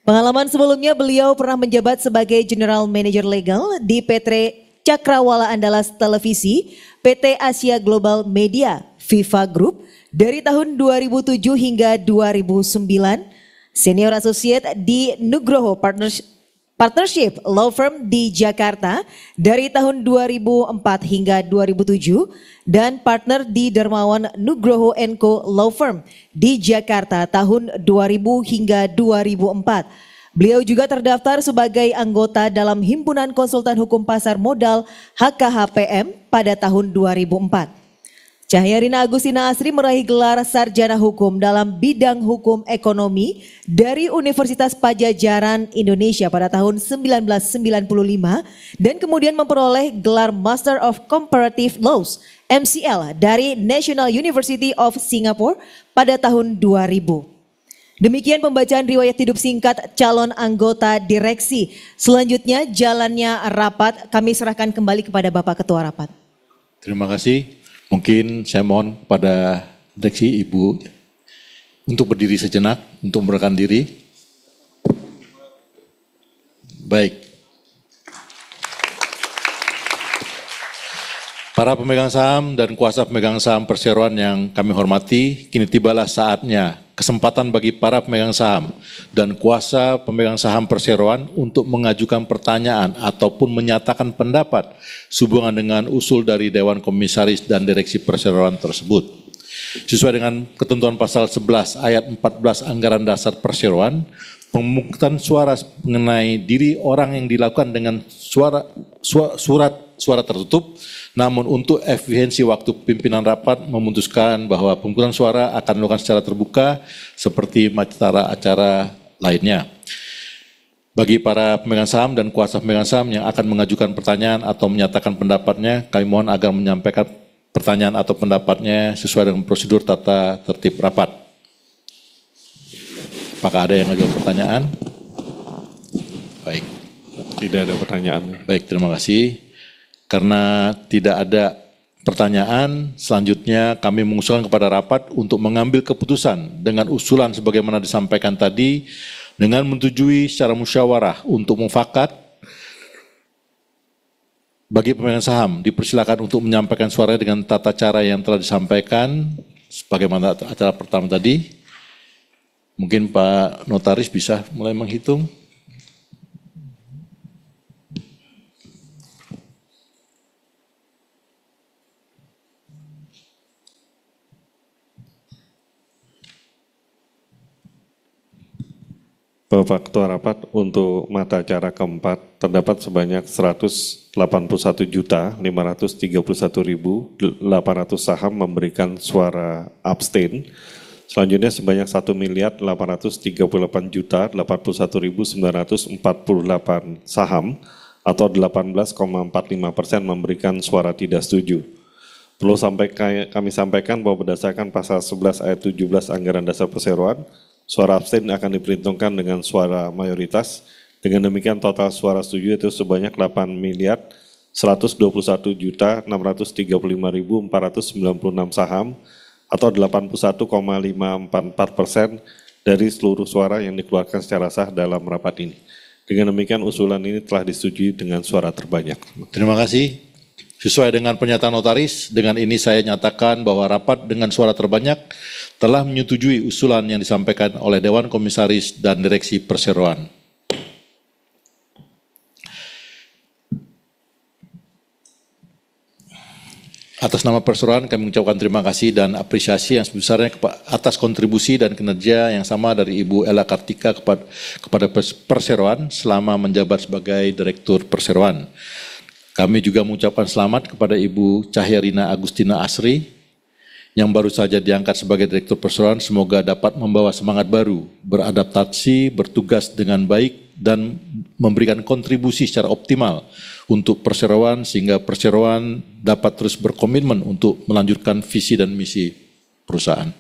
Pengalaman sebelumnya beliau pernah menjabat sebagai General Manager Legal di PT Cakrawala Andalas Televisi, PT Asia Global Media, FIFA Group, dari tahun 2007 hingga 2009, Senior Associate di Nugroho Partnership Law Firm di Jakarta dari tahun 2004 hingga 2007, dan partner di Darmawan Nugroho & Co Law Firm di Jakarta tahun 2000 hingga 2004. Beliau juga terdaftar sebagai anggota dalam Himpunan Konsultan Hukum Pasar Modal HKHPM pada tahun 2004. Cahya Rina Agustina Asri meraih gelar Sarjana Hukum dalam bidang Hukum Ekonomi dari Universitas Padjadjaran Indonesia pada tahun 1995 dan kemudian memperoleh gelar Master of Comparative Laws MCL dari National University of Singapore pada tahun 2000. Demikian pembacaan riwayat hidup singkat calon anggota direksi. Selanjutnya jalannya rapat kami serahkan kembali kepada Bapak Ketua Rapat. Terima kasih. Mungkin saya mohon pada direksi Ibu untuk berdiri sejenak, untuk memperkenalkan diri. Baik. Para pemegang saham dan kuasa pemegang saham perseroan yang kami hormati, kini tibalah saatnya kesempatan bagi para pemegang saham dan kuasa pemegang saham perseroan untuk mengajukan pertanyaan ataupun menyatakan pendapat sehubungan dengan usul dari Dewan Komisaris dan Direksi Perseroan tersebut. Sesuai dengan ketentuan pasal 11 ayat 14 Anggaran Dasar Perseroan, pemungutan suara mengenai diri orang yang dilakukan dengan surat suara tertutup, namun untuk efisiensi waktu pimpinan rapat memutuskan bahwa pemungutan suara akan dilakukan secara terbuka seperti acara lainnya. Bagi para pemegang saham dan kuasa pemegang saham yang akan mengajukan pertanyaan atau menyatakan pendapatnya, kami mohon agar menyampaikan pertanyaan atau pendapatnya sesuai dengan prosedur tata tertib rapat. Apakah ada yang mengajukan pertanyaan? Baik. Tidak ada pertanyaan. Baik, terima kasih. Karena tidak ada pertanyaan, selanjutnya kami mengusulkan kepada rapat untuk mengambil keputusan dengan usulan sebagaimana disampaikan tadi dengan menyetujui secara musyawarah untuk mufakat. Bagi pemegang saham dipersilakan untuk menyampaikan suara dengan tata cara yang telah disampaikan sebagaimana acara pertama tadi. Mungkin Pak Notaris bisa mulai menghitung. Bapak Ketua Rapat, untuk mata acara keempat terdapat sebanyak 181.531.800 saham memberikan suara abstain. Selanjutnya sebanyak 1.838.081.948 saham atau 18,45% memberikan suara tidak setuju. Perlu kami sampaikan bahwa berdasarkan pasal 11 ayat 17 Anggaran Dasar Perseroan, suara abstain akan diperhitungkan dengan suara mayoritas. Dengan demikian total suara setuju itu sebanyak 8.121.635.496 saham atau 81,544% dari seluruh suara yang dikeluarkan secara sah dalam rapat ini. Dengan demikian usulan ini telah disetujui dengan suara terbanyak. Terima kasih. Sesuai dengan pernyataan notaris, dengan ini saya nyatakan bahwa rapat dengan suara terbanyak telah menyetujui usulan yang disampaikan oleh Dewan Komisaris dan Direksi Perseroan. Atas nama Perseroan kami mengucapkan terima kasih dan apresiasi yang sebesarnya atas kontribusi dan kinerja yang sama dari Ibu Ella Kartika kepada Perseroan selama menjabat sebagai Direktur Perseroan. Kami juga mengucapkan selamat kepada Ibu Cahyarina Agustina Asri yang baru saja diangkat sebagai Direktur Perseroan. Semoga dapat membawa semangat baru, beradaptasi, bertugas dengan baik, dan memberikan kontribusi secara optimal untuk Perseroan sehingga Perseroan dapat terus berkomitmen untuk melanjutkan visi dan misi perusahaan.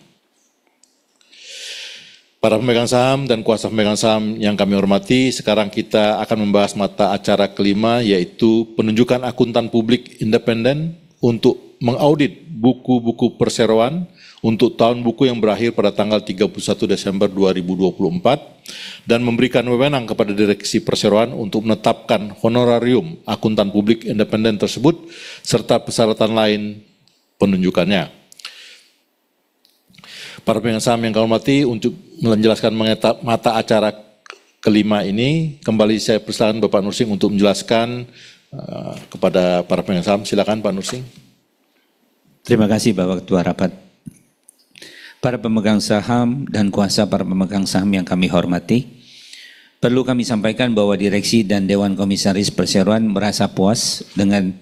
Para pemegang saham dan kuasa pemegang saham yang kami hormati, sekarang kita akan membahas mata acara kelima, yaitu penunjukan akuntan publik independen untuk mengaudit buku-buku Perseroan untuk tahun buku yang berakhir pada tanggal 31 Desember 2024 dan memberikan wewenang kepada Direksi Perseroan untuk menetapkan honorarium akuntan publik independen tersebut serta persyaratan lain penunjukannya. Para pemegang saham yang kami hormati, untuk menjelaskan mengenai mata acara kelima ini, kembali saya persilakan Bapak Nursing untuk menjelaskan kepada para pemegang saham. Silakan Pak Nursing. Terima kasih Bapak Ketua Rapat. Para pemegang saham dan kuasa para pemegang saham yang kami hormati, perlu kami sampaikan bahwa Direksi dan Dewan Komisaris Perseroan merasa puas dengan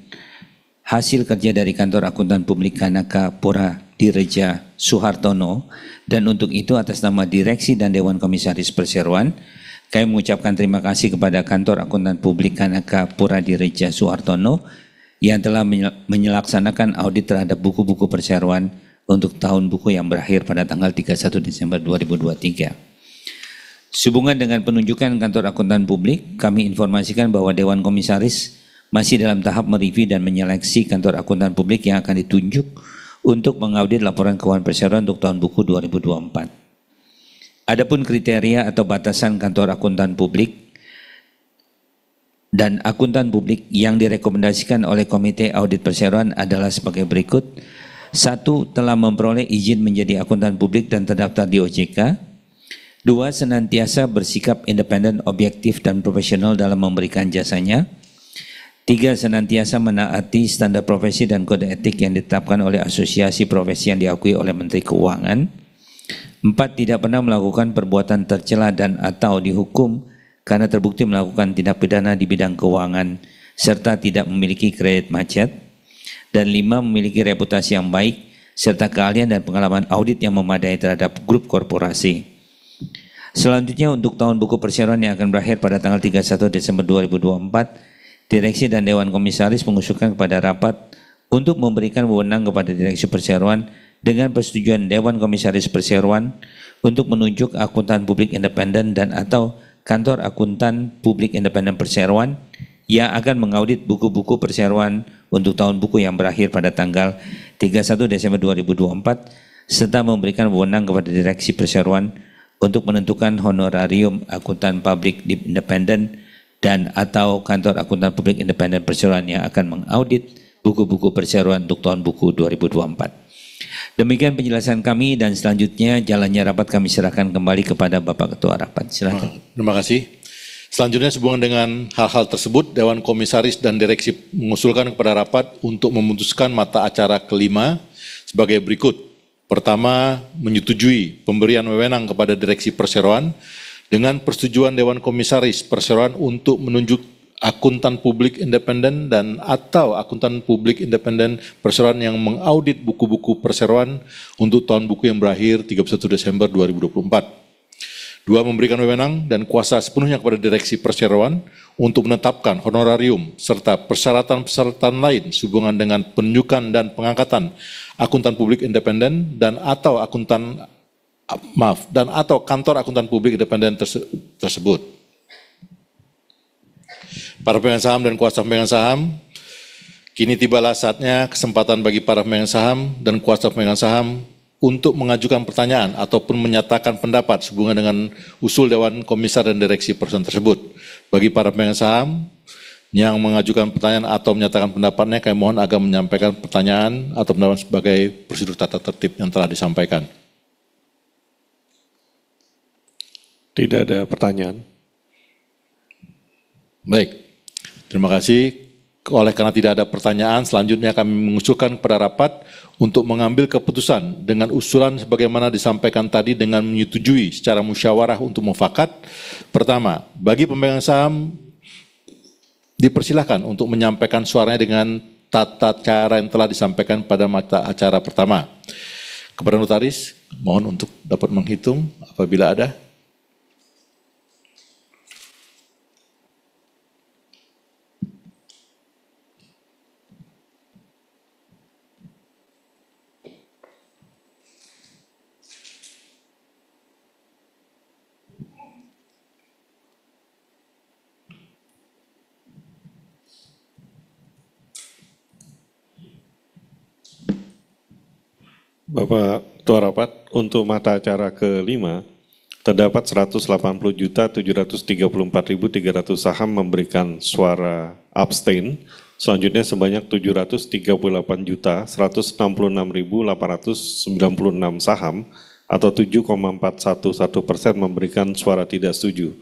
hasil kerja dari Kantor Akuntan Publik Kanaka Pura Direja Suhartono, dan untuk itu atas nama Direksi dan Dewan Komisaris Perseroan, kami mengucapkan terima kasih kepada Kantor Akuntan Publik Kanaka Pura Direja Suhartono yang telah menyelaksanakan audit terhadap buku-buku Perseroan untuk tahun buku yang berakhir pada tanggal 31 Desember 2023. Sehubungan dengan penunjukan Kantor Akuntan Publik, kami informasikan bahwa Dewan Komisaris masih dalam tahap mereview dan menyeleksi Kantor Akuntan Publik yang akan ditunjuk untuk mengaudit laporan keuangan Perseroan untuk tahun buku 2024. Adapun kriteria atau batasan Kantor Akuntan Publik dan akuntan publik yang direkomendasikan oleh Komite Audit Perseroan adalah sebagai berikut. 1. Telah memperoleh izin menjadi akuntan publik dan terdaftar di OJK. 2. Senantiasa bersikap independen, objektif, dan profesional dalam memberikan jasanya. 3. Senantiasa menaati standar profesi dan kode etik yang ditetapkan oleh asosiasi profesi yang diakui oleh Menteri Keuangan. 4. Tidak pernah melakukan perbuatan tercela dan atau dihukum karena terbukti melakukan tindak pidana di bidang keuangan serta tidak memiliki kredit macet. Dan 5. Memiliki reputasi yang baik serta keahlian dan pengalaman audit yang memadai terhadap grup korporasi. Selanjutnya untuk tahun buku perseroan yang akan berakhir pada tanggal 31 Desember 2024, Direksi dan Dewan Komisaris mengusulkan kepada rapat untuk memberikan wewenang kepada Direksi Perseroan dengan persetujuan Dewan Komisaris Perseroan untuk menunjuk akuntan publik independen dan atau kantor akuntan publik independen perseroan yang akan mengaudit buku-buku perseroan untuk tahun buku yang berakhir pada tanggal 31 Desember 2024 serta memberikan wewenang kepada Direksi Perseroan untuk menentukan honorarium akuntan publik independen dan atau kantor akuntan publik independen perseroan yang akan mengaudit buku-buku perseroan untuk tahun buku 2024. Demikian penjelasan kami dan selanjutnya jalannya rapat kami serahkan kembali kepada Bapak Ketua Rapat. Silakan. Terima kasih. Selanjutnya sehubungan dengan hal-hal tersebut, Dewan Komisaris dan Direksi mengusulkan kepada rapat untuk memutuskan mata acara kelima sebagai berikut. Pertama, menyetujui pemberian wewenang kepada Direksi Perseroan dengan persetujuan Dewan Komisaris Perseroan untuk menunjuk akuntan publik independen dan atau akuntan publik independen perseroan yang mengaudit buku-buku perseroan untuk tahun buku yang berakhir 31 Desember 2024. 2. Memberikan wewenang dan kuasa sepenuhnya kepada Direksi Perseroan untuk menetapkan honorarium serta persyaratan-persyaratan lain sehubungan dengan penunjukan dan pengangkatan akuntan publik independen dan atau kantor akuntan publik independen tersebut. Para pemegang saham dan kuasa pemegang saham, kini tibalah saatnya kesempatan bagi para pemegang saham dan kuasa pemegang saham untuk mengajukan pertanyaan ataupun menyatakan pendapat sehubungan dengan usul Dewan Komisar dan Direksi Perseroan tersebut. Bagi para pemegang saham yang mengajukan pertanyaan atau menyatakan pendapatnya, kami mohon agar menyampaikan pertanyaan atau pendapat sebagai prosedur tata tertib yang telah disampaikan. Tidak ada pertanyaan. Baik, terima kasih. Oleh karena tidak ada pertanyaan, selanjutnya kami mengusulkan kepada rapat untuk mengambil keputusan dengan usulan sebagaimana disampaikan tadi dengan menyetujui secara musyawarah untuk mufakat. Pertama, bagi pemegang saham dipersilahkan untuk menyampaikan suaranya dengan tata cara yang telah disampaikan pada mata acara pertama. Kepada notaris, mohon untuk dapat menghitung apabila ada. Bapak Ketua Rapat, untuk mata acara kelima, terdapat 180.734.300 saham memberikan suara abstain, selanjutnya sebanyak 738.166.896 saham atau 7,411% memberikan suara tidak setuju.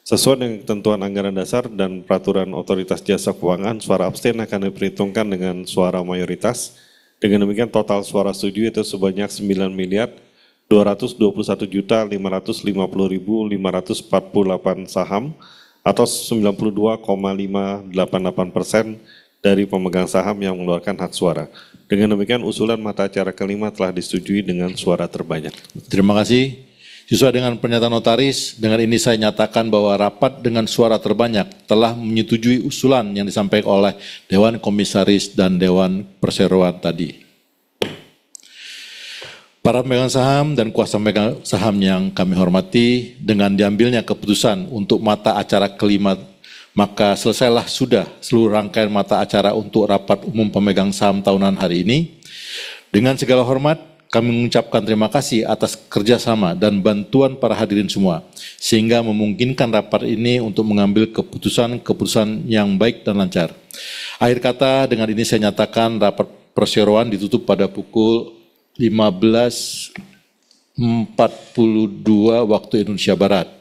Sesuai dengan ketentuan anggaran dasar dan peraturan otoritas jasa keuangan, suara abstain akan diperhitungkan dengan suara mayoritas. Dengan demikian total suara setuju itu sebanyak 9.221.550.548 saham atau 92,588% dari pemegang saham yang mengeluarkan hak suara. Dengan demikian usulan mata acara kelima telah disetujui dengan suara terbanyak. Terima kasih. Sesuai dengan pernyataan notaris, dengan ini saya nyatakan bahwa rapat dengan suara terbanyak telah menyetujui usulan yang disampaikan oleh Dewan Komisaris dan Dewan Perseroan tadi. Para pemegang saham dan kuasa pemegang saham yang kami hormati, dengan diambilnya keputusan untuk mata acara kelima, maka selesailah sudah seluruh rangkaian mata acara untuk rapat umum pemegang saham tahunan hari ini. Dengan segala hormat, kami mengucapkan terima kasih atas kerjasama dan bantuan para hadirin semua, sehingga memungkinkan rapat ini untuk mengambil keputusan-keputusan yang baik dan lancar. Akhir kata, dengan ini saya nyatakan rapat perseroan ditutup pada pukul 15.42 waktu Indonesia Barat.